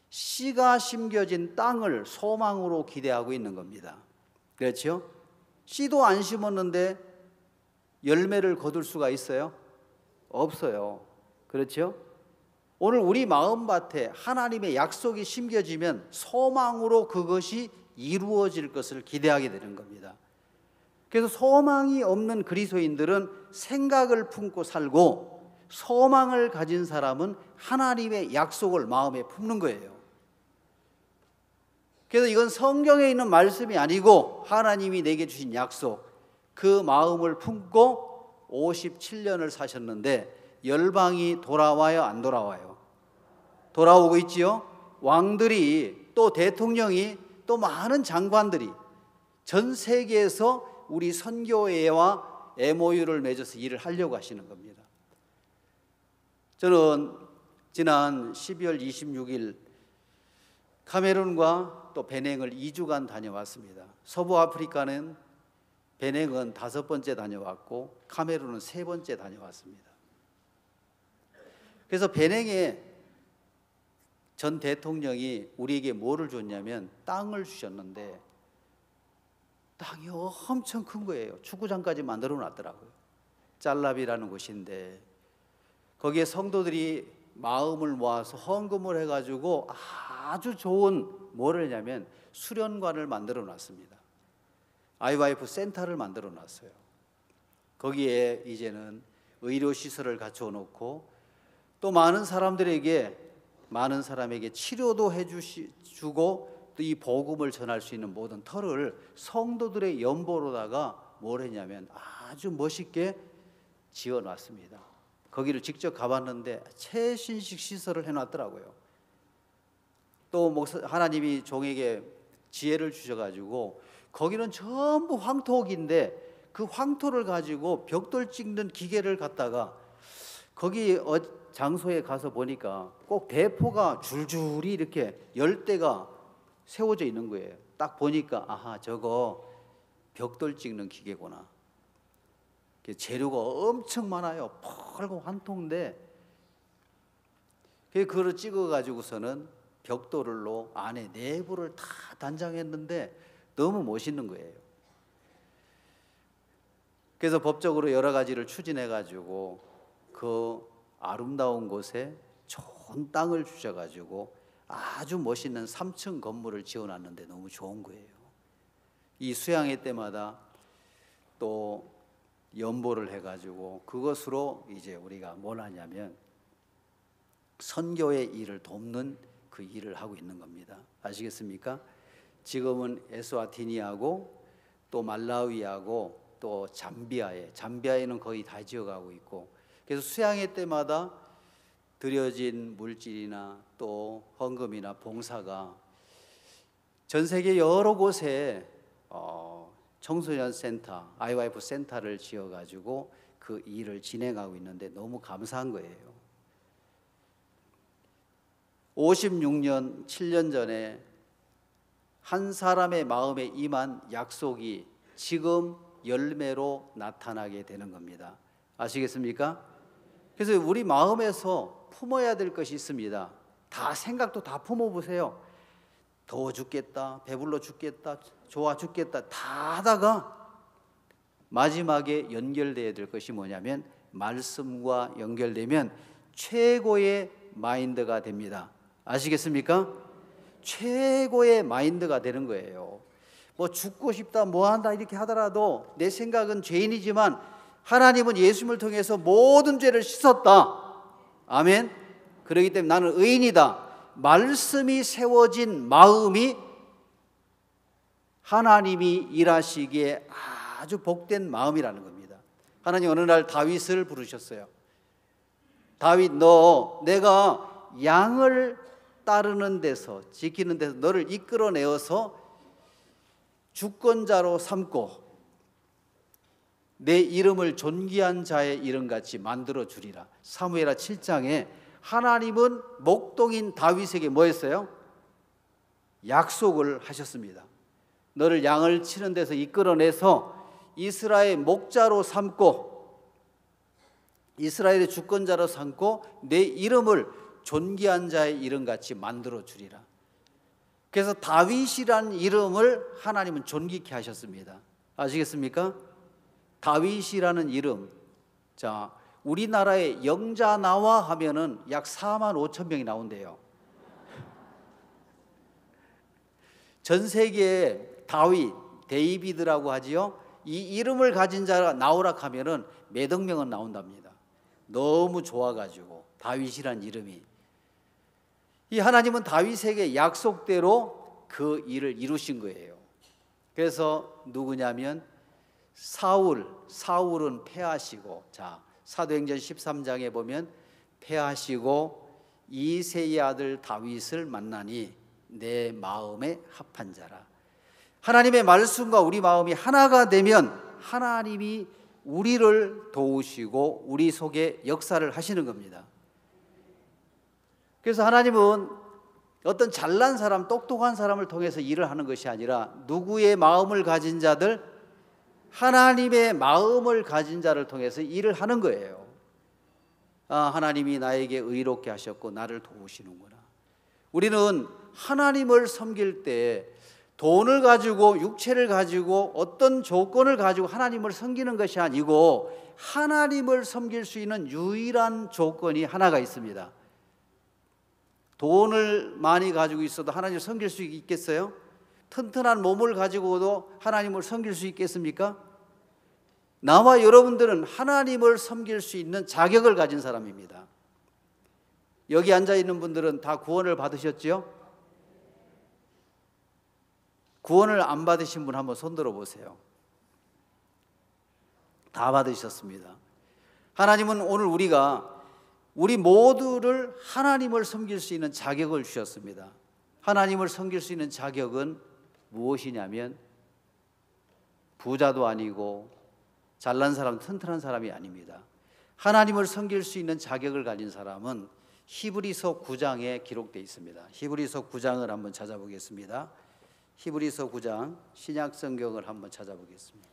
씨가 심겨진 땅을 소망으로 기대하고 있는 겁니다. 그렇죠? 씨도 안 심었는데 열매를 거둘 수가 있어요? 없어요. 그렇죠? 오늘 우리 마음밭에 하나님의 약속이 심겨지면 소망으로 그것이 이루어질 것을 기대하게 되는 겁니다. 그래서 소망이 없는 그리스도인들은 생각을 품고 살고, 소망을 가진 사람은 하나님의 약속을 마음에 품는 거예요. 그래서 이건 성경에 있는 말씀이 아니고 하나님이 내게 주신 약속, 그 마음을 품고 57년을 사셨는데 열방이 돌아와요, 안 돌아와요? 돌아오고 있지요. 왕들이, 또 대통령이, 또 많은 장관들이 전 세계에서 우리 선교회와 MOU를 맺어서 일을 하려고 하시는 겁니다. 저는 지난 12월 26일 카메룬과 또 베냉을 2주간 다녀왔습니다. 서부 아프리카는 베냉은 5번째 다녀왔고 카메룬은 3번째 다녀왔습니다. 그래서 베냉의 전 대통령이 우리에게 뭐를 줬냐면 땅을 주셨는데, 땅이 엄청 큰 거예요. 축구장까지 만들어 놨더라고요. 짤라비라는 곳인데 거기에 성도들이 마음을 모아서 헌금을 해가지고 아주 좋은, 뭐를 하냐면 수련관을 만들어 놨습니다. IYF 센터를 만들어 놨어요. 거기에 이제는 의료시설을 갖춰 놓고 또 많은 사람에게 치료도 해주고 또 이 복음을 전할 수 있는 모든 터를 성도들의 연보로다가 뭘 했냐면 아주 멋있게 지어놨습니다. 거기를 직접 가봤는데 최신식 시설을 해놨더라고요. 또 하나님이 종에게 지혜를 주셔가지고 거기는 전부 황토옥인데 그 황토를 가지고 벽돌 찍는 기계를 갖다가 거기 장소에 가서 보니까 꼭 대포가 줄줄이 이렇게 10대가 세워져 있는 거예요. 딱 보니까 아하, 저거 벽돌 찍는 기계구나. 재료가 엄청 많아요. 펄고 한 통인데 그걸 찍어가지고서는 벽돌로 안에 내부를 다 단장했는데 너무 멋있는 거예요. 그래서 법적으로 여러 가지를 추진해가지고 그 아름다운 곳에 좋은 땅을 주셔가지고 아주 멋있는 3층 건물을 지어놨는데 너무 좋은 거예요. 이 수양회 때마다 또 연보를 해가지고 그것으로 이제 우리가 뭘 하냐면 선교의 일을 돕는 그 일을 하고 있는 겁니다. 아시겠습니까? 지금은 에스와티니하고 또 말라위하고 또 잠비아에는 거의 다 지어가고 있고, 그래서 수양회 때마다 들여진 물질이나 또 헌금이나 봉사가 전 세계 여러 곳에 청소년 센터, IYF 센터를 지어가지고 그 일을 진행하고 있는데 너무 감사한 거예요. 56년, 7년 전에 한 사람의 마음에 임한 약속이 지금 열매로 나타나게 되는 겁니다. 아시겠습니까? 그래서 우리 마음에서 품어야 될 것이 있습니다. 다 생각도 다 품어보세요. 더워 죽겠다, 배불러 죽겠다, 좋아 죽겠다 다 하다가 마지막에 연결돼야 될 것이 뭐냐면 말씀과 연결되면 최고의 마인드가 됩니다. 아시겠습니까? 최고의 마인드가 되는 거예요. 뭐 죽고 싶다, 뭐 한다 이렇게 하더라도 내 생각은 죄인이지만 하나님은 예수님을 통해서 모든 죄를 씻었다. 아멘. 그렇기 때문에 나는 의인이다. 말씀이 세워진 마음이 하나님이 일하시기에 아주 복된 마음이라는 겁니다. 하나님 어느 날 다윗을 부르셨어요. 다윗, 내가 양을 따르는 데서, 지키는 데서 너를 이끌어내어서 주권자로 삼고 내 이름을 존귀한 자의 이름같이 만들어 주리라. 사무엘하 7장에 하나님은 목동인 다윗에게 뭐 했어요? 약속을 하셨습니다. 너를 양을 치는 데서 이끌어내서 이스라엘 목자로 삼고 이스라엘의 주권자로 삼고 내 이름을 존귀한 자의 이름같이 만들어 주리라. 그래서 다윗이란 이름을 하나님은 존귀케 하셨습니다. 아시겠습니까? 다윗이라는 이름. 자, 우리나라에 영자나와 하면은 약 4만 5천 명이 나온대요. 전 세계에 데이비드라고 하지요. 이 이름을 가진 자가 나오라 하면은 몇억 명은 나온답니다. 너무 좋아가지고 다윗이란 이름이. 이 하나님은 다윗에게 약속대로 그 일을 이루신 거예요. 그래서 누구냐면 사울은 패하시고, 자, 사도행전 13장에 보면 패하시고 이새의 아들 다윗을 만나니 내 마음에 합한 자라. 하나님의 말씀과 우리 마음이 하나가 되면 하나님이 우리를 도우시고 우리 속에 역사를 하시는 겁니다. 그래서 하나님은 어떤 잘난 사람, 똑똑한 사람을 통해서 일을 하는 것이 아니라 누구의 마음을 가진 자들, 하나님의 마음을 가진 자를 통해서 일을 하는 거예요. 하나님이 나에게 의롭게 하셨고 나를 도우시는구나. 우리는 하나님을 섬길 때 돈을 가지고, 육체를 가지고, 어떤 조건을 가지고 하나님을 섬기는 것이 아니고 하나님을 섬길 수 있는 유일한 조건이 하나가 있습니다. 돈을 많이 가지고 있어도 하나님을 섬길 수 있겠어요? 튼튼한 몸을 가지고도 하나님을 섬길 수 있겠습니까? 나와 여러분들은 하나님을 섬길 수 있는 자격을 가진 사람입니다. 여기 앉아 있는 분들은 다 구원을 받으셨지요? 구원을 안 받으신 분 한번 손 들어 보세요. 다 받으셨습니다. 하나님은 오늘 우리 모두를 하나님을 섬길 수 있는 자격을 주셨습니다. 하나님을 섬길 수 있는 자격은 무엇이냐면 부자도 아니고 잘난 사람, 튼튼한 사람이 아닙니다. 하나님을 섬길 수 있는 자격을 가진 사람은 히브리서 9장에 기록되어 있습니다. 히브리서 9장을 한번 찾아보겠습니다. 히브리서 9장 신약 성경을 한번 찾아보겠습니다.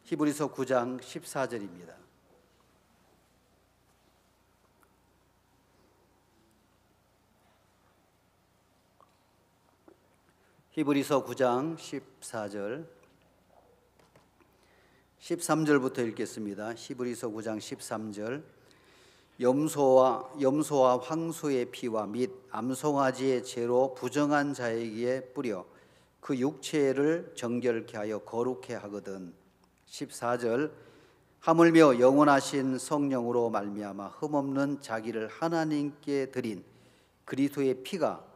히브리서 9장 14절입니다. 히브리서 9장 14절 13절부터 읽겠습니다. 히브리서 9장 13절 염소와 황소의 피와 및 암송아지의 죄로 부정한 자에게 뿌려 그 육체를 정결케 하여 거룩케 하거든. 14절 하물며 영원하신 성령으로 말미암아 흠없는 자기를 하나님께 드린 그리스도의 피가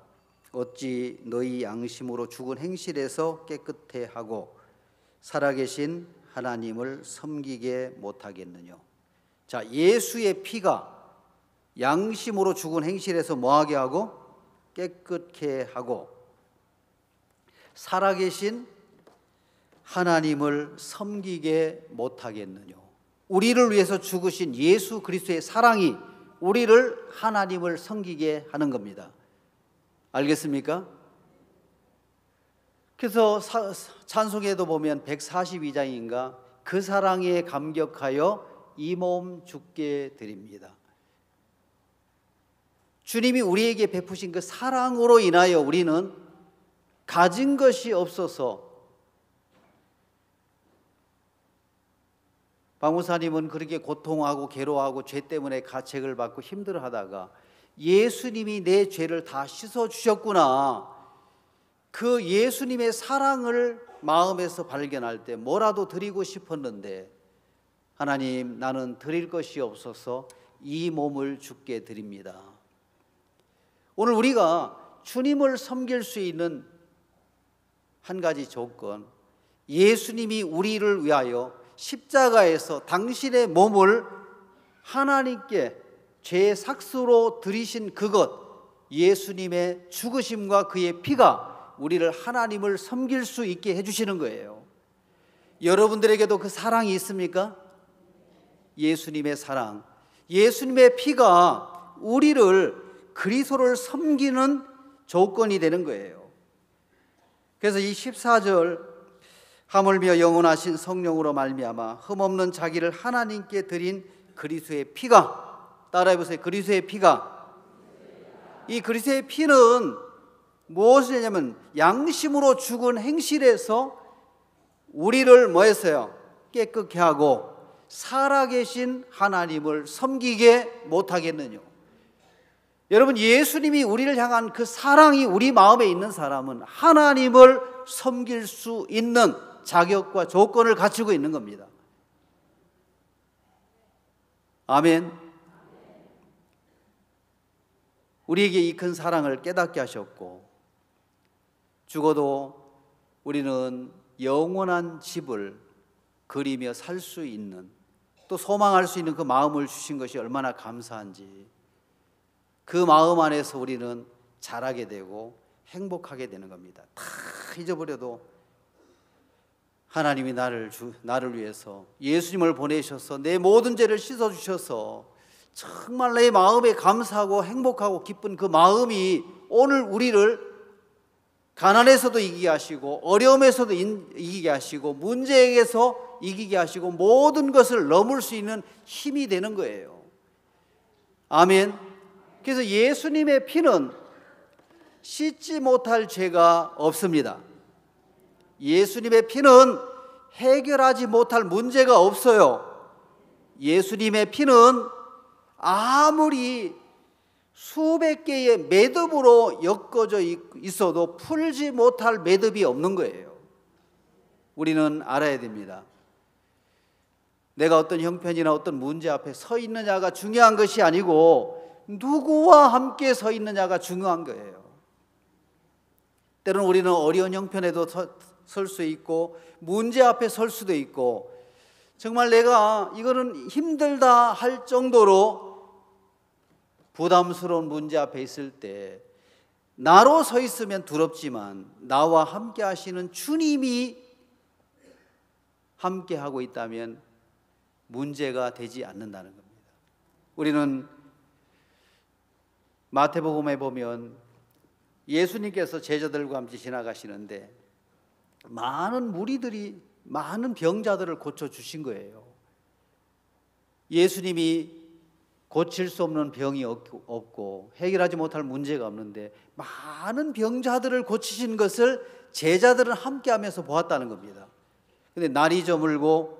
어찌 너희 양심으로 죽은 행실에서 깨끗해 하고 살아계신 하나님을 섬기게 못하겠느냐. 자, 예수의 피가 양심으로 죽은 행실에서 뭐하게 하고 깨끗게 하고 살아계신 하나님을 섬기게 못하겠느냐. 우리를 위해서 죽으신 예수 그리스도의 사랑이 우리를 하나님을 섬기게 하는 겁니다. 알겠습니까? 그래서 찬송에도 보면 142장인가 그 사랑에 감격하여 이 몸 주께 드립니다. 주님이 우리에게 베푸신 그 사랑으로 인하여 우리는 가진 것이 없어서, 박무사님은 그렇게 고통하고 괴로워하고 죄 때문에 가책을 받고 힘들어하다가 예수님이 내 죄를 다 씻어주셨구나, 그 예수님의 사랑을 마음에서 발견할 때 뭐라도 드리고 싶었는데 하나님, 나는 드릴 것이 없어서 이 몸을 주께 드립니다. 오늘 우리가 주님을 섬길 수 있는 한 가지 조건, 예수님이 우리를 위하여 십자가에서 당신의 몸을 하나님께 죄의 삭수로 드리신 그것, 예수님의 죽으심과 그의 피가 우리를 하나님을 섬길 수 있게 해주시는 거예요. 여러분들에게도 그 사랑이 있습니까? 예수님의 사랑, 예수님의 피가 우리를 그리스도를 섬기는 조건이 되는 거예요. 그래서 이 14절 하물며 영원하신 성령으로 말미암아 흠없는 자기를 하나님께 드린 그리스도의 피가, 따라해보세요. 그리스도의 피가. 이 그리스도의 피는 무엇이냐면 양심으로 죽은 행실에서 우리를 뭐 했어요? 깨끗게 하고 살아계신 하나님을 섬기게 못하겠느냐. 여러분, 예수님이 우리를 향한 그 사랑이 우리 마음에 있는 사람은 하나님을 섬길 수 있는 자격과 조건을 갖추고 있는 겁니다. 아멘. 우리에게 이 큰 사랑을 깨닫게 하셨고, 죽어도 우리는 영원한 집을 그리며 살 수 있는, 또 소망할 수 있는 그 마음을 주신 것이 얼마나 감사한지, 그 마음 안에서 우리는 자라게 되고 행복하게 되는 겁니다. 다 잊어버려도 하나님이 나를 위해서 예수님을 보내셔서 내 모든 죄를 씻어주셔서 정말 내 마음에 감사하고 행복하고 기쁜 그 마음이 오늘 우리를 가난에서도 이기게 하시고 어려움에서도 이기게 하시고 문제에서 이기게 하시고 모든 것을 넘을 수 있는 힘이 되는 거예요. 아멘. 그래서 예수님의 피는 씻지 못할 죄가 없습니다. 예수님의 피는 해결하지 못할 문제가 없어요. 예수님의 피는 아무리 수백 개의 매듭으로 엮어져 있어도 풀지 못할 매듭이 없는 거예요. 우리는 알아야 됩니다. 내가 어떤 형편이나 어떤 문제 앞에 서 있느냐가 중요한 것이 아니고 누구와 함께 서 있느냐가 중요한 거예요. 때로는 우리는 어려운 형편에도 설 수 있고 문제 앞에 설 수도 있고, 정말 내가 이거는 힘들다 할 정도로 부담스러운 문제 앞에 있을 때 나로 서 있으면 두렵지만 나와 함께 하시는 주님이 함께 하고 있다면 문제가 되지 않는다는 겁니다. 우리는 마태복음에 보면 예수님께서 제자들과 함께 지나가시는데 많은 무리들이 많은 병자들을 고쳐주신 거예요. 예수님이 고칠 수 없는 병이 없고 해결하지 못할 문제가 없는데 많은 병자들을 고치신 것을 제자들은 함께하면서 보았다는 겁니다. 근데 날이 저물고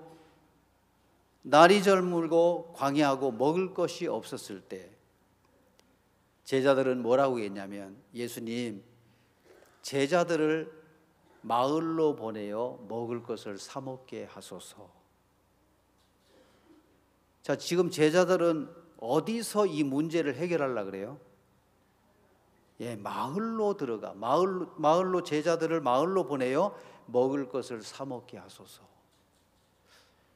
광야하고 먹을 것이 없었을 때 제자들은 뭐라고 했냐면, 예수님, 제자들을 마을로 보내어 먹을 것을 사 먹게 하소서. 자, 지금 제자들은 어디서 이 문제를 해결하려고 그래요? 마을로 들어가. 마을로 제자들을 마을로 보내어 먹을 것을 사 먹게 하소서.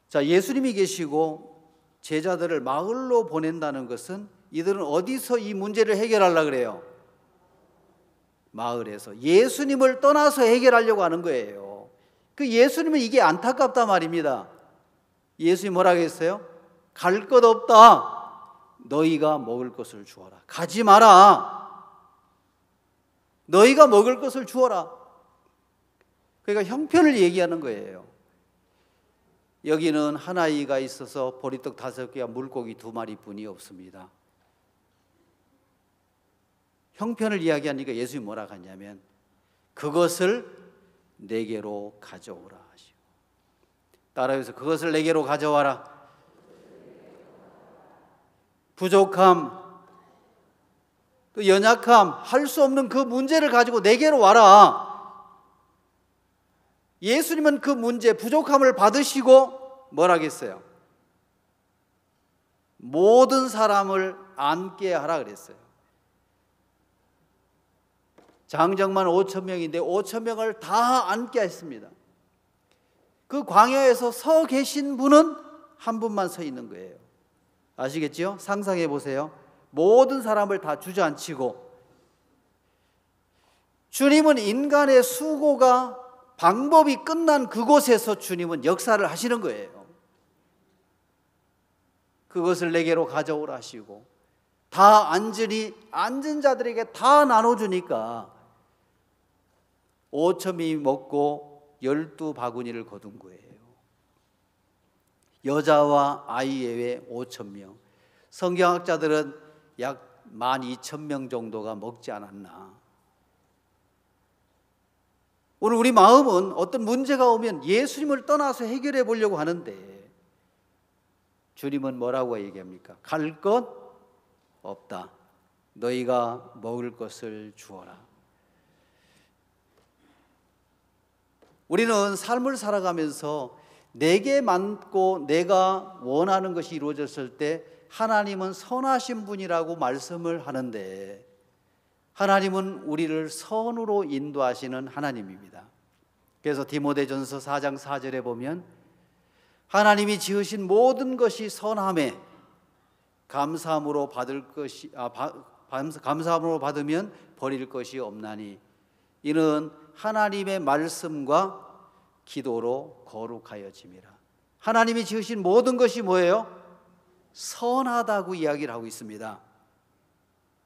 자, 예수님이 계시고 제자들을 마을로 보낸다는 것은 이들은 어디서 이 문제를 해결하려고 그래요? 마을에서. 예수님을 떠나서 해결하려고 하는 거예요. 그 예수님은 이게 안타깝단 말입니다. 예수님이 뭐라고 했어요? 갈 것 없다. 너희가 먹을 것을 주어라. 가지 마라. 너희가 먹을 것을 주어라. 그러니까 형편을 얘기하는 거예요. 여기는 한 아이가 있어서 보리떡 5개와 물고기 2마리뿐이 없습니다. 형편을 이야기하니까 예수님이 뭐라고 하냐면 그것을 내게로 가져오라 하시고, 따라해서 그것을 내게로 가져와라. 부족함, 또 연약함, 할 수 없는 그 문제를 가지고 내게로 와라. 예수님은 그 문제, 부족함을 받으시고 뭐라겠어요? 모든 사람을 앉게 하라 그랬어요. 장정만 5,000명인데 5,000명을 다 앉게 했습니다. 그 광야에서 서 계신 분은 한 분만 서 있는 거예요. 아시겠죠? 상상해 보세요. 모든 사람을 다 주저앉히고, 주님은 인간의 수고가 방법이 끝난 그곳에서 주님은 역사를 하시는 거예요. 그것을 내게로 가져오라 하시고 다 앉은 자들에게 다 나눠주니까 5,000명이 먹고 12바구니를 거둔 거예요. 여자와 아이 예외 5,000명. 성경학자들은 약 12,000명 정도가 먹지 않았나. 오늘 우리 마음은 어떤 문제가 오면 예수님을 떠나서 해결해 보려고 하는데 주님은 뭐라고 얘기합니까? 갈 것 없다. 너희가 먹을 것을 주어라. 우리는 삶을 살아가면서 내게 맞고 내가 원하는 것이 이루어졌을 때 하나님은 선하신 분이라고 말씀을 하는데, 하나님은 우리를 선으로 인도하시는 하나님입니다. 그래서 디모데전서 4장 4절에 보면 하나님이 지으신 모든 것이 선함에 감사함으로 받으면 버릴 것이 없나니 이는 하나님의 말씀과 기도로 거룩하여짐이라. 하나님이 지으신 모든 것이 뭐예요? 선하다고 이야기를 하고 있습니다.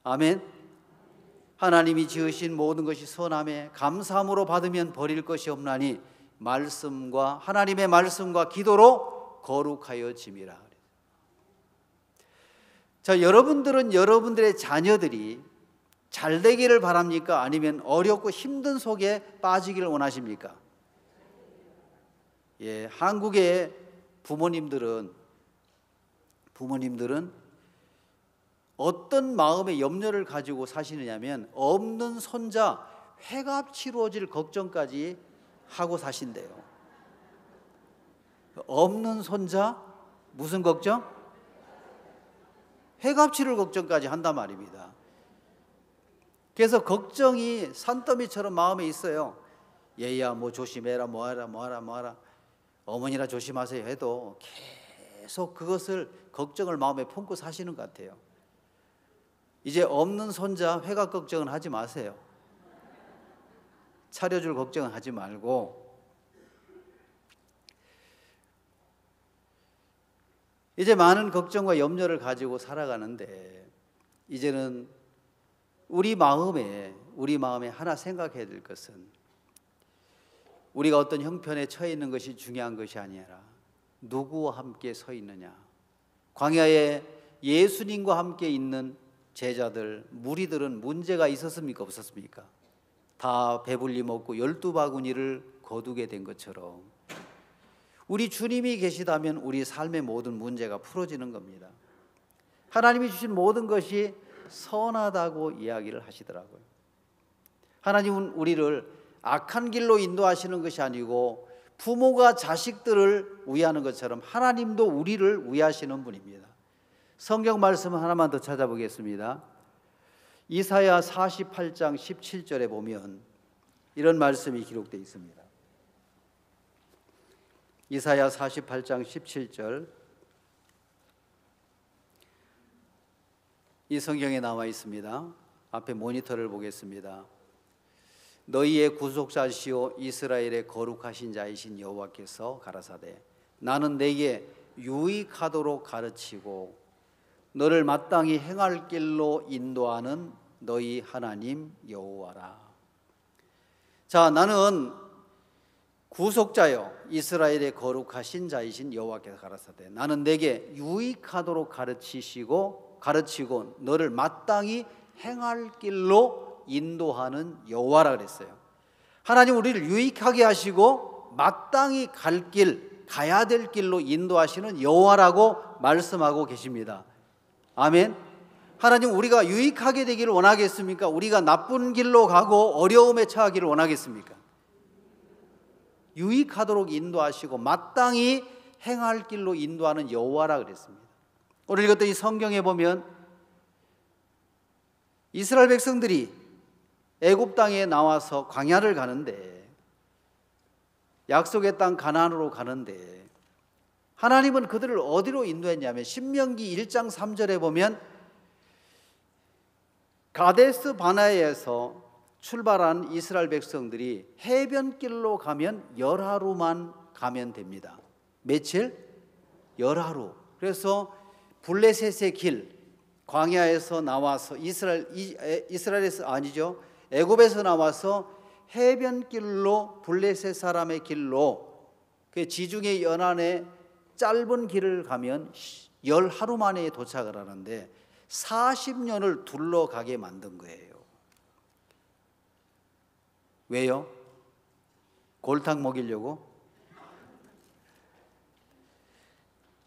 아멘. 하나님이 지으신 모든 것이 선함에 감사함으로 받으면 버릴 것이 없나니 하나님의 말씀과 기도로 거룩하여짐이라. 자, 여러분들은 여러분들의 자녀들이 잘 되기를 바랍니까? 아니면 어렵고 힘든 속에 빠지기를 원하십니까? 한국의 부모님들은 어떤 마음의 염려를 가지고 사시느냐면 없는 손자 회갑 치루어질 걱정까지 하고 사신대요. 없는 손자 무슨 걱정? 회갑 치룰 걱정까지 한단 말입니다. 그래서 걱정이 산더미처럼 마음에 있어요. 얘야 뭐 조심해라, 뭐하라 어머니라 조심하세요 해도 계속 그것을 걱정을 마음에 품고 사시는 것 같아요. 이제 없는 손자 회갑 걱정은 하지 마세요. 차려줄 걱정은 하지 말고 이제 많은 걱정과 염려를 가지고 살아가는데 이제는 우리 마음에 하나 생각해야 될 것은 우리가 어떤 형편에 처해 있는 것이 중요한 것이 아니라 누구와 함께 서 있느냐. 광야에 예수님과 함께 있는 제자들, 무리들은 문제가 있었습니까? 없었습니까? 다 배불리 먹고 12바구니를 거두게 된 것처럼 우리 주님이 계시다면 우리 삶의 모든 문제가 풀어지는 겁니다. 하나님이 주신 모든 것이 선하다고 이야기를 하시더라고요. 하나님은 우리를 악한 길로 인도하시는 것이 아니고 부모가 자식들을 위하는 것처럼 하나님도 우리를 위하시는 분입니다. 성경 말씀 하나만 더 찾아보겠습니다. 이사야 48장 17절에 보면 이런 말씀이 기록되어 있습니다. 이사야 48장 17절, 이 성경에 나와 있습니다. 앞에 모니터를 보겠습니다. 너희의 구속자시오 이스라엘의 거룩하신 자이신 여호와께서 가라사대 나는 내게 유익하도록 가르치고 너를 마땅히 행할 길로 인도하는 너희 하나님 여호와라. 자, 나는 구속자요 이스라엘의 거룩하신 자이신 여호와께서 가라사대 나는 내게 유익하도록 가르치고 너를 마땅히 행할 길로 인도하는 여호와라 그랬어요. 하나님 우리를 유익하게 하시고 마땅히 가야 될 길로 인도하시는 여호와라고 말씀하고 계십니다. 아멘. 하나님 우리가 유익하게 되기를 원하겠습니까? 우리가 나쁜 길로 가고 어려움에 처하기를 원하겠습니까? 유익하도록 인도하시고 마땅히 행할 길로 인도하는 여호와라 그랬습니다. 오늘 읽었던 이 성경에 보면 이스라엘 백성들이 애굽 땅에 나와서 광야를 가는데 약속의 땅 가나안으로 가는데 하나님은 그들을 어디로 인도했냐면 신명기 1장 3절에 보면 가데스 바네아에서 출발한 이스라엘 백성들이 해변길로 가면 열하루만 가면 됩니다. 며칠? 열하루. 그래서 블레셋의 길, 광야에서 나와서 애굽에서 나와서 해변길로 블레셋 사람의 길로 그 지중해 연안의 짧은 길을 가면 열하루 만에 도착을 하는데 40년을 둘러가게 만든 거예요. 왜요? 골탕 먹이려고?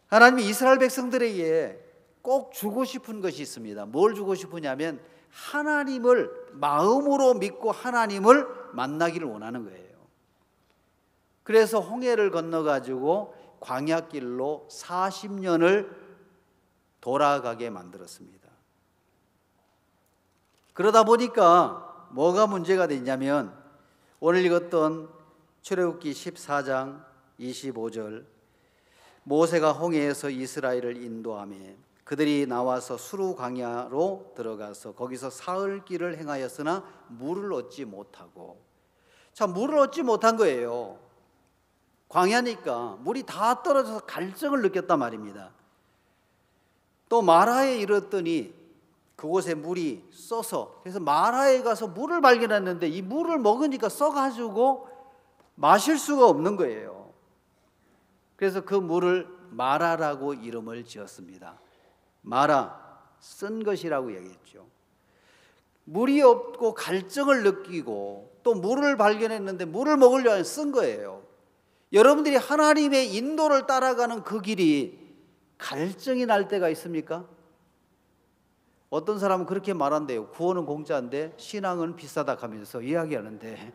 하나님이 이스라엘 백성들에게 꼭 주고 싶은 것이 있습니다. 뭘 주고 싶으냐면 하나님을 마음으로 믿고 하나님을 만나기를 원하는 거예요. 그래서 홍해를 건너가지고 광야길로 40년을 돌아가게 만들었습니다. 그러다 보니까 뭐가 문제가 됐냐면 오늘 읽었던 출애굽기 14장 25절 모세가 홍해에서 이스라엘을 인도하며 그들이 나와서 수르 광야로 들어가서 거기서 사흘 길을 행하였으나 물을 얻지 못하고 물을 얻지 못한 거예요. 광야니까 물이 다 떨어져서 갈증을 느꼈단 말입니다. 또 마라에 이르렀더니 그곳에 물이 써서 그래서 마라에 가서 물을 발견했는데 이 물을 먹으니까 써가지고 마실 수가 없는 거예요. 그래서 그 물을 마라라고 이름을 지었습니다. 마라, 쓴 것이라고 얘기했죠. 물이 없고 갈증을 느끼고 또 물을 발견했는데 물을 먹으려고 쓴 거예요. 여러분들이 하나님의 인도를 따라가는 그 길이 갈증이 날 때가 있습니까? 어떤 사람은 그렇게 말한대요. 구원은 공짜인데 신앙은 비싸다 하면서 이야기하는데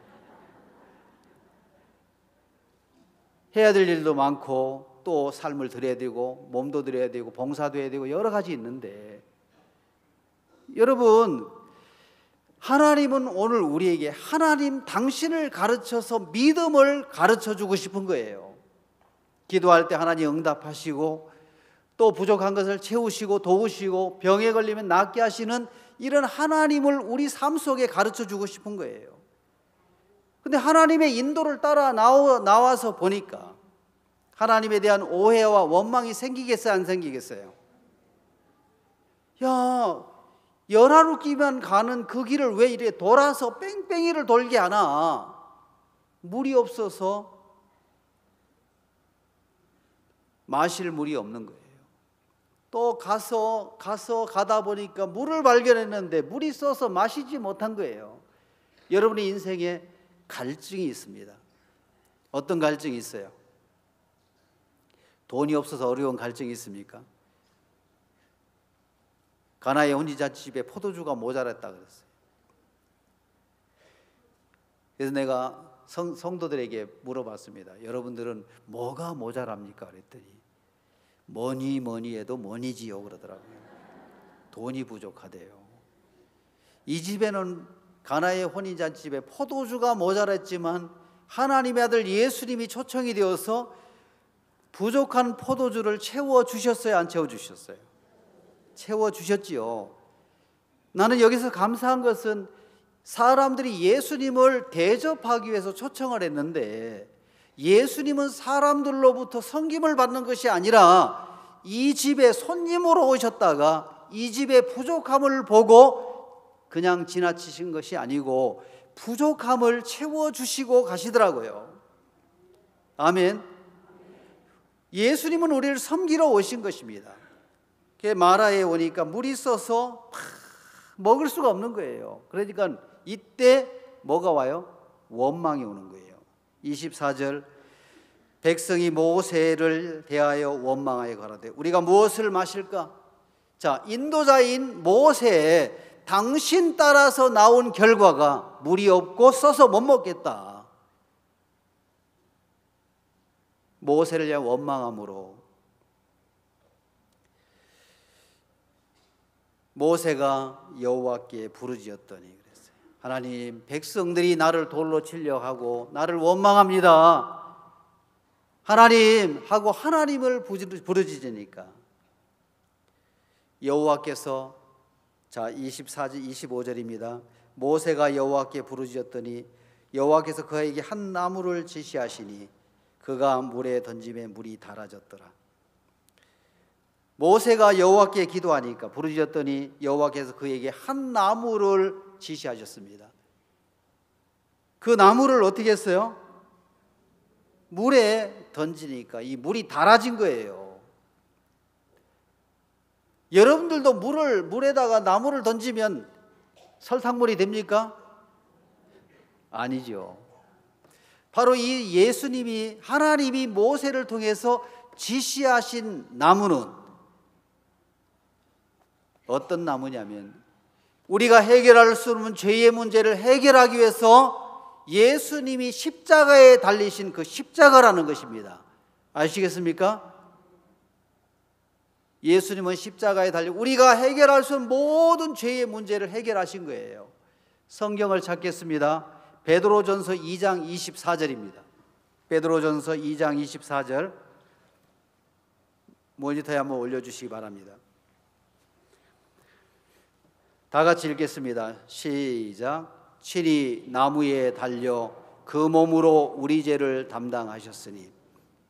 해야 될 일도 많고 또 삶을 드려야 되고 몸도 드려야 되고 봉사도 해야 되고 여러 가지 있는데 여러분 하나님은 오늘 우리에게 하나님 당신을 가르쳐서 믿음을 가르쳐주고 싶은 거예요. 기도할 때 하나님 응답하시고 또 부족한 것을 채우시고 도우시고 병에 걸리면 낫게 하시는 이런 하나님을 우리 삶 속에 가르쳐주고 싶은 거예요. 근데 하나님의 인도를 따라 나와서 보니까 하나님에 대한 오해와 원망이 생기겠어요, 안 생기겠어요? 야, 열하루 끼면 가는 그 길을 왜 이래 돌아서 뺑뺑이를 돌게 하나? 물이 없어서 마실 물이 없는 거예요. 또 가다 보니까 물을 발견했는데 물이 써서 마시지 못한 거예요. 여러분의 인생에 갈증이 있습니다. 어떤 갈증이 있어요? 돈이 없어서 어려운 갈증이 있습니까? 가나의 혼인잔치집에 포도주가 모자랐다 그랬어요. 그래서 내가 성도들에게 물어봤습니다. 여러분들은 뭐가 모자랍니까? 그랬더니 뭐니 해도 뭐니지요 그러더라고요. 돈이 부족하대요. 이 집에는 가나의 혼인잔치집에 포도주가 모자랐지만 하나님의 아들 예수님이 초청이 되어서 부족한 포도주를 채워주셨어요, 안 채워주셨어요? 채워주셨지요. 나는 여기서 감사한 것은 사람들이 예수님을 대접하기 위해서 초청을 했는데 예수님은 사람들로부터 섬김을 받는 것이 아니라 이 집에 손님으로 오셨다가 이 집의 부족함을 보고 그냥 지나치신 것이 아니고 부족함을 채워주시고 가시더라고요. 아멘. 예수님은 우리를 섬기러 오신 것입니다. 마라에 오니까 물이 있어서 먹을 수가 없는 거예요. 그러니까 이때 뭐가 와요? 원망이 오는 거예요. 24절, 백성이 모세를 대하여 원망하여 가라되 우리가 무엇을 마실까? 자, 인도자인 모세, 당신 따라서 나온 결과가 물이 없고 써서 못 먹겠다. 모세를 위한 원망함으로 모세가 여호와께 부르짖었더니 그랬어요. 하나님, 백성들이 나를 돌로 치려 하고 나를 원망합니다. 하나님 하고 하나님을 부르짖으니까 여호와께서, 자 24절 25절입니다. 모세가 여호와께 부르짖었더니 여호와께서 그에게 한 나무를 지시하시니 그가 물에 던짐에 물이 달아졌더라. 모세가 여호와께 기도하니까 부르짖었더니 여호와께서 그에게 한 나무를 지시하셨습니다. 그 나무를 어떻게 했어요? 물에 던지니까 이 물이 달아진 거예요. 여러분들도 물에다가 나무를 던지면 설탕물이 됩니까? 아니죠. 바로 이 예수님이, 하나님이 모세를 통해서 지시하신 나무는 어떤 나무냐면 우리가 해결할 수 없는 죄의 문제를 해결하기 위해서 예수님이 십자가에 달리신 그 십자가라는 것입니다. 아시겠습니까? 예수님은 십자가에 달려 우리가 해결할 수 없는 모든 죄의 문제를 해결하신 거예요. 성경을 찾겠습니다. 베드로전서 2장 24절입니다. 베드로전서 2장 24절 모니터에 한번 올려주시기 바랍니다. 다 같이 읽겠습니다. 시작. 친히 나무에 달려 그 몸으로 우리 죄를 담당하셨으니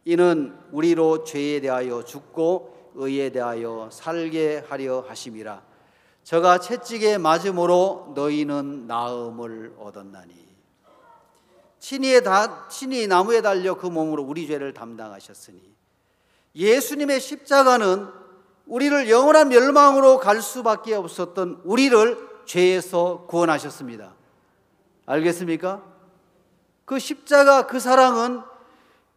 이는 우리로 죄에 대하여 죽고 의에 대하여 살게 하려 하심이라. 저가 채찍에 맞음으로 너희는 나음을 얻었나니. 친히 나무에 달려 그 몸으로 우리 죄를 담당하셨으니 예수님의 십자가는 우리를 영원한 멸망으로 갈 수밖에 없었던 우리를 죄에서 구원하셨습니다. 알겠습니까? 그 십자가, 그 사랑은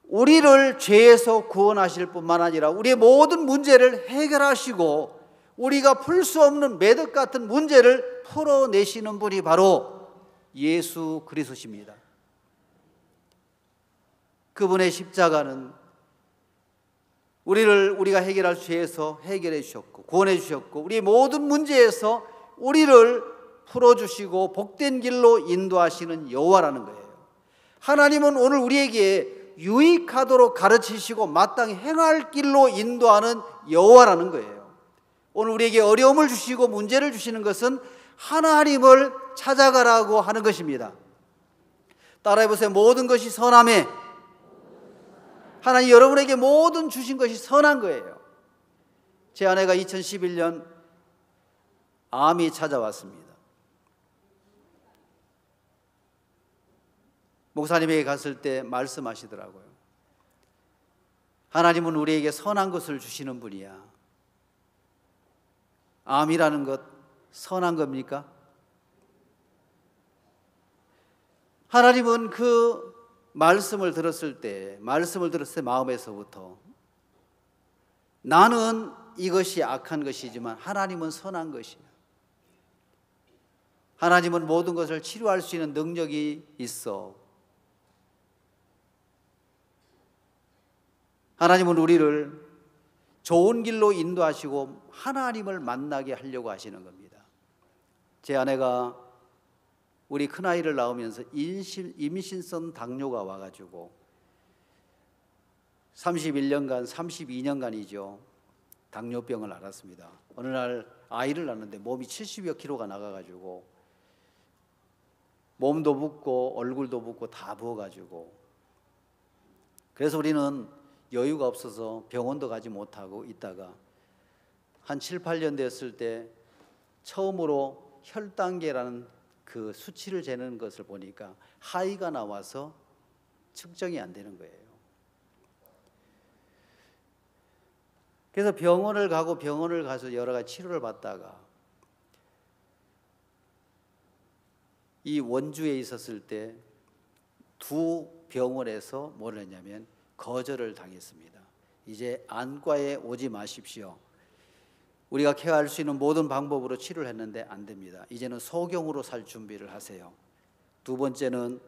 우리를 죄에서 구원하실 뿐만 아니라 우리의 모든 문제를 해결하시고 우리가 풀 수 없는 매듭 같은 문제를 풀어내시는 분이 바로 예수 그리스도십니다. 그분의 십자가는 우리가 해결할 죄에서 해결해 주셨고 구원해 주셨고 우리의 모든 문제에서 우리를 풀어주시고 복된 길로 인도하시는 여호와라는 거예요. 하나님은 오늘 우리에게 유익하도록 가르치시고 마땅히 행할 길로 인도하는 여호와라는 거예요. 오늘 우리에게 어려움을 주시고 문제를 주시는 것은 하나님을 찾아가라고 하는 것입니다. 따라해보세요. 모든 것이 선함에. 하나님 여러분에게 모든 주신 것이 선한 거예요. 제 아내가 2011년 암이 찾아왔습니다. 목사님에게 갔을 때 말씀하시더라고요. 하나님은 우리에게 선한 것을 주시는 분이야. 암이라는 것 선한 겁니까? 하나님은 그 말씀을 들었을 때 마음에서부터 나는 이것이 악한 것이지만 하나님은 선한 것이야. 하나님은 모든 것을 치료할 수 있는 능력이 있어. 하나님은 우리를 좋은 길로 인도하시고 하나님을 만나게 하려고 하시는 겁니다. 제 아내가 우리 큰아이를 낳으면서 임신성 당뇨가 와가지고 31년간 32년간이죠. 당뇨병을 앓았습니다. 어느 날 아이를 낳는데 몸이 70여 킬로가 나가가지고 몸도 붓고 얼굴도 붓고 다 부어가지고, 그래서 우리는 여유가 없어서 병원도 가지 못하고 있다가 한 7, 8년 됐을 때 처음으로 혈당계라는 그 수치를 재는 것을 보니까 하이가 나와서 측정이 안 되는 거예요. 그래서 병원을 가서 여러 가지 치료를 받다가 이 원주에 있었을 때 두 병원에서 뭘 했냐면 거절을 당했습니다. 이제 안과에 오지 마십시오. 우리가 케어할 수 있는 모든 방법으로 치료를 했는데 안 됩니다. 이제는 소경으로 살 준비를 하세요. 두 번째는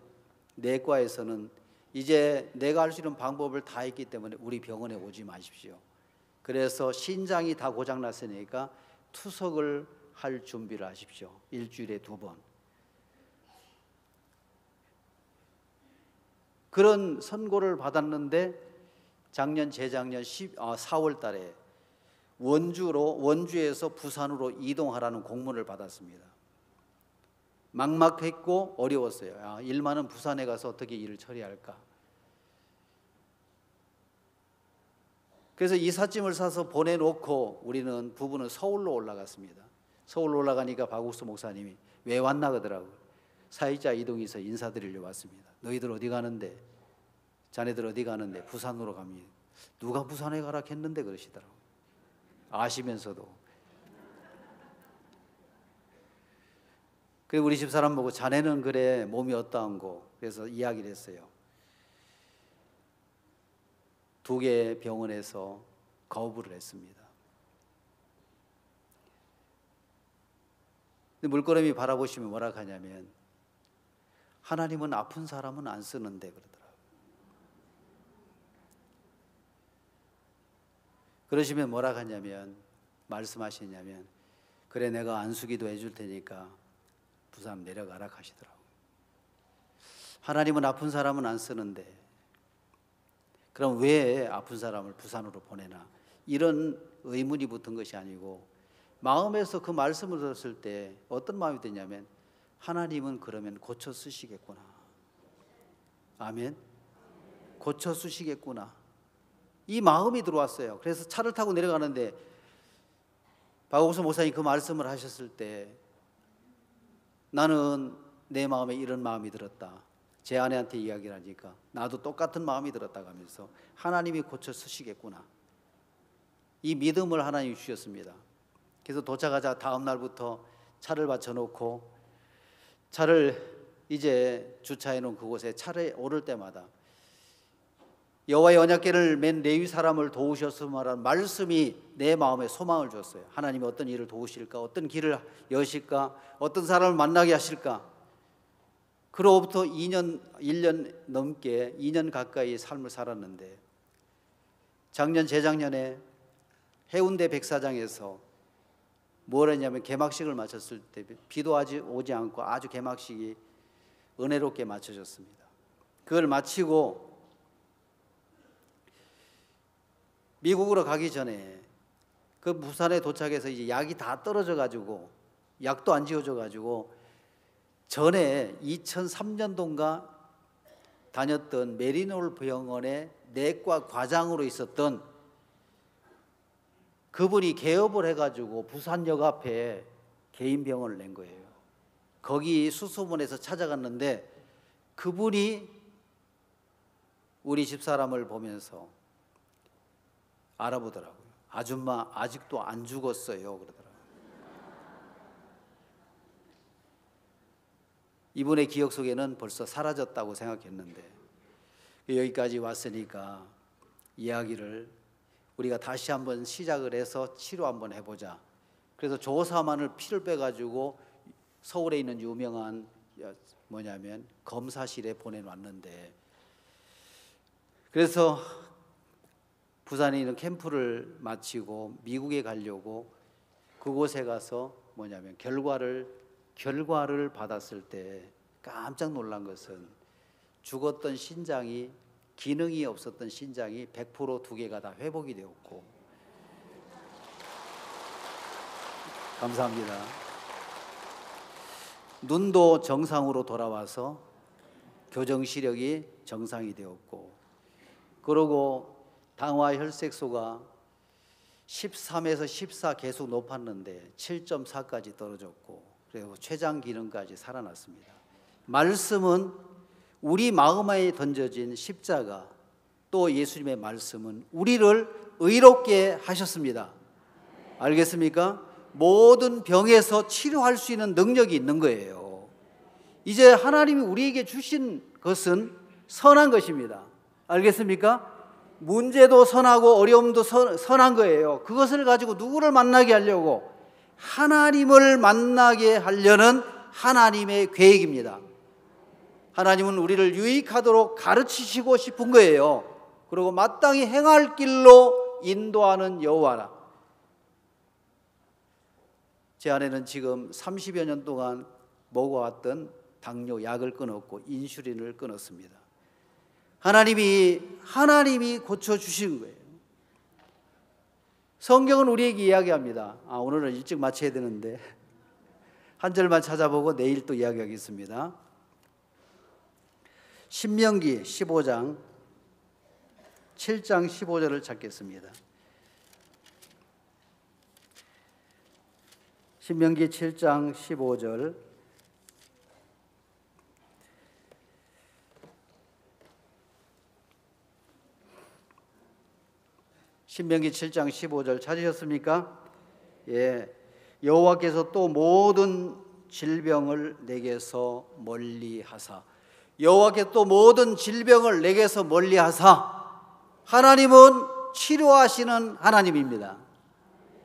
내과에서는 이제 내가 할 수 있는 방법을 다 했기 때문에 우리 병원에 오지 마십시오. 그래서 신장이 다 고장났으니까 투석을 할 준비를 하십시오. 일주일에 2번. 그런 선고를 받았는데 작년 재작년 4월 달에 원주에서 부산으로 이동하라는 공문을 받았습니다. 막막했고 어려웠어요. 일 많은 부산에 가서 어떻게 일을 처리할까. 그래서 이삿짐을 사서 보내놓고 부부는 서울로 올라갔습니다. 서울로 올라가니까 박욱수 목사님이 왜 왔나 그러더라고요. 사회자 이동해서 인사드리려 왔습니다. 너희들 어디 가는데? 자네들 어디 가는데? 부산으로 갑니다. 누가 부산에 가라 했는데 그러시더라고요. 아시면서도. 그리고 우리 집사람 보고 자네는 그래 몸이 어떠한고, 그래서 이야기를 했어요. 2개의 병원에서 거부를 했습니다. 근데 물끄러미 바라보시면 뭐라 하냐면 하나님은 아픈 사람은 안 쓰는데 그러더라고요. 그러시면 뭐라 하냐면 말씀하시냐면 그래 내가 안수기도 해줄 테니까 부산 내려가라 하시더라고요. 하나님은 아픈 사람은 안 쓰는데 그럼 왜 아픈 사람을 부산으로 보내나, 이런 의문이 붙은 것이 아니고 마음에서 그 말씀을 들었을 때 어떤 마음이 드냐면 하나님은 그러면 고쳐 쓰시겠구나. 아멘. 고쳐 쓰시겠구나. 이 마음이 들어왔어요. 그래서 차를 타고 내려가는데 박옥수 목사님 그 말씀을 하셨을 때 나는 내 마음에 이런 마음이 들었다. 제 아내한테 이야기를 하니까 나도 똑같은 마음이 들었다고 하면서 하나님이 고쳐 쓰시겠구나. 이 믿음을 하나님이 주셨습니다. 그래서 도착하자 다음 날부터 차를 받쳐놓고 차를 이제 주차해 놓은 그곳에 차를 오를 때마다 여호와의 언약궤를 맨 레위 사람을 도우셔서 말한 말씀이 내 마음에 소망을 줬어요. 하나님이 어떤 일을 도우실까, 어떤 길을 여실까, 어떤 사람을 만나게 하실까. 그로부터 1년 넘게 2년 가까이 삶을 살았는데 재작년에 해운대 백사장에서 뭘 했냐면 개막식을 마쳤을 때 비도 오지 않고 아주 개막식이 은혜롭게 마쳐졌습니다. 그걸 마치고 미국으로 가기 전에 그 부산에 도착해서 이제 약이 다 떨어져 가지고 약도 안 지어져 가지고 전에 2003년도인가 다녔던 메리노 병원의 내과 과장으로 있었던 그분이 개업을 해가지고 부산역 앞에 개인 병원을 낸 거예요. 거기 수소문에서 찾아갔는데 그분이 우리 집사람을 보면서 알아보더라고요. 아줌마 아직도 안 죽었어요 그러더라고요. 이분의 기억 속에는 벌써 사라졌다고 생각했는데 여기까지 왔으니까 이야기를 우리가 다시 한번 시작을 해서 치료 한번 해보자. 그래서 조사만을 피를 빼가지고 서울에 있는 유명한 뭐냐면 검사실에 보내놨는데, 그래서 부산에 있는 캠프를 마치고 미국에 가려고 그곳에 가서 뭐냐면 결과를 받았을 때 깜짝 놀란 것은 죽었던 신장이, 기능이 없었던 신장이 100% 두 개가 다 회복이 되었고, 감사합니다. 눈도 정상으로 돌아와서 교정 시력이 정상이 되었고, 그리고 당화 혈색소가 13에서 14 계속 높았는데 7.4까지 떨어졌고, 그리고 췌장 기능까지 살아났습니다. 말씀은 우리 마음에 던져진 십자가, 또 예수님의 말씀은 우리를 의롭게 하셨습니다. 알겠습니까? 모든 병에서 치료할 수 있는 능력이 있는 거예요. 이제 하나님이 우리에게 주신 것은 선한 것입니다. 알겠습니까? 문제도 선하고 어려움도 선한 거예요. 그것을 가지고 누구를 만나게 하려고? 하나님을 만나게 하려는 하나님의 계획입니다. 하나님은 우리를 유익하도록 가르치시고 싶은 거예요. 그리고 마땅히 행할 길로 인도하는 여호와라. 제 아내는 지금 30여 년 동안 먹어왔던 당뇨 약을 끊었고 인슐린을 끊었습니다. 하나님이 고쳐주신 거예요. 성경은 우리에게 이야기합니다. 오늘은 일찍 마쳐야 되는데 한 절만 찾아보고 내일 또 이야기하겠습니다. 신명기 15장 7장 15절을 찾겠습니다. 신명기 7장 15절. 신명기 7장 15절 찾으셨습니까? 예. 여호와께서 또 모든 질병을 내게서 멀리하사, 여호와께서 또 모든 질병을 내게서 멀리하사, 하나님은 치료하시는 하나님입니다.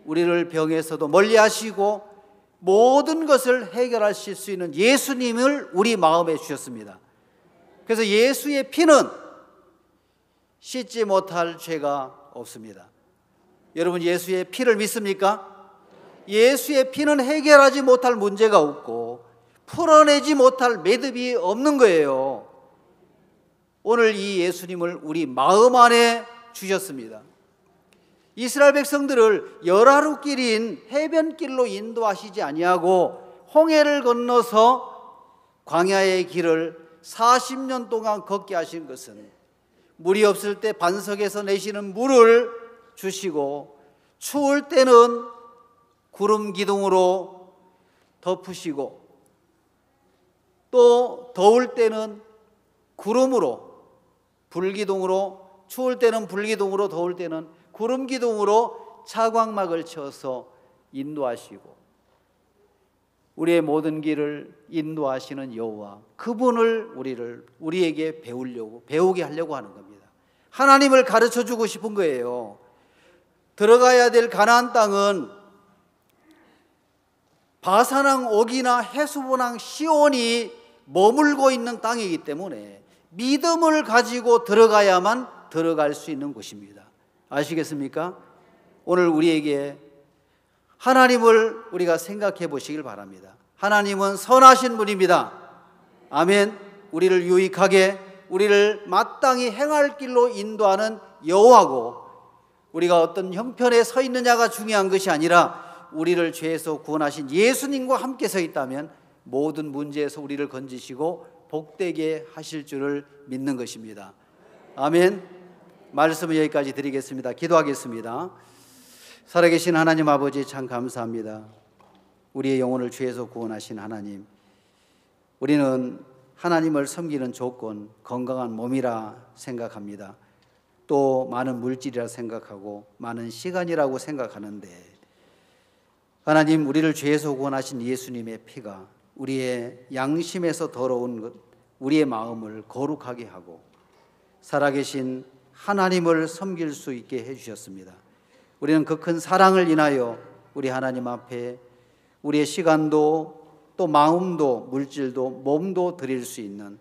우리를 병에서도 멀리하시고 모든 것을 해결하실 수 있는 예수님을 우리 마음에 주셨습니다. 그래서 예수의 피는 씻지 못할 죄가 없습니다. 여러분, 예수의 피를 믿습니까? 예수의 피는 해결하지 못할 문제가 없고 풀어내지 못할 매듭이 없는 거예요. 오늘 이 예수님을 우리 마음 안에 주셨습니다. 이스라엘 백성들을 열하루길인 해변길로 인도하시지 아니하고 홍해를 건너서 광야의 길을 40년 동안 걷게 하신 것은 물이 없을 때 반석에서 내시는 물을 주시고, 추울 때는 구름 기둥으로 덮으시고, 또 더울 때는 구름으로, 불기둥으로, 추울 때는 불기둥으로, 더울 때는 구름 기둥으로 차광막을 쳐서 인도하시고, 우리의 모든 길을 인도하시는 여호와, 그분을 우리에게 배우게 하려고 하는 겁니다. 하나님을 가르쳐 주고 싶은 거예요. 들어가야 될 가나안 땅은 바산왕 옥이나 헤스본왕 시온이 머물고 있는 땅이기 때문에 믿음을 가지고 들어가야만 들어갈 수 있는 곳입니다. 아시겠습니까? 오늘 우리에게 하나님을 우리가 생각해 보시길 바랍니다. 하나님은 선하신 분입니다. 아멘. 우리를 유익하게, 우리를 마땅히 행할 길로 인도하는 여호와고, 우리가 어떤 형편에 서 있느냐가 중요한 것이 아니라 우리를 죄에서 구원하신 예수님과 함께 서 있다면 모든 문제에서 우리를 건지시고 복되게 하실 줄을 믿는 것입니다. 아멘. 말씀을 여기까지 드리겠습니다. 기도하겠습니다. 살아계신 하나님 아버지, 참 감사합니다. 우리의 영혼을 죄에서 구원하신 하나님, 우리는 하나님을 섬기는 조건 건강한 몸이라 생각합니다. 또 많은 물질이라 생각하고 많은 시간이라고 생각하는데, 하나님, 우리를 죄에서 구원하신 예수님의 피가 우리의 양심에서 더러운 것, 우리의 마음을 거룩하게 하고 살아계신 하나님을 섬길 수 있게 해주셨습니다. 우리는 그 큰 사랑을 인하여 우리 하나님 앞에 우리의 시간도 또 마음도 물질도 몸도 드릴 수 있는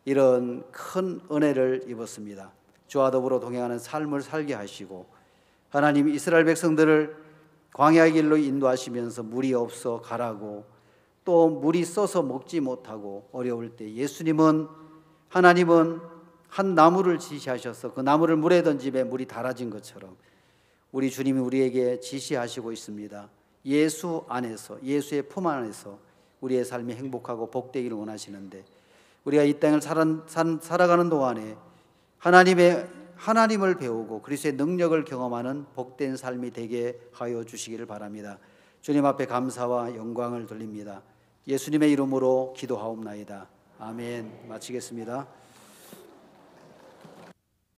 이런 큰 은혜를 입었습니다. 주와 더불어 동행하는 삶을 살게 하시고, 하나님 이스라엘 백성들을 광야의 길로 인도하시면서 물이 없어 가라고, 또 물이 써서 먹지 못하고 어려울 때 하나님은 한 나무를 지시하셔서 그 나무를 물에 던지면 물이 달아진 것처럼 우리 주님이 우리에게 지시하시고 있습니다. 예수 안에서, 예수의 품 안에서 우리의 삶이 행복하고 복되기를 원하시는데, 우리가 이 땅을 살아가는 동안에 하나님을 배우고 그리스도의 능력을 경험하는 복된 삶이 되게 하여 주시기를 바랍니다. 주님 앞에 감사와 영광을 돌립니다. 예수님의 이름으로 기도하옵나이다. 아멘. 마치겠습니다.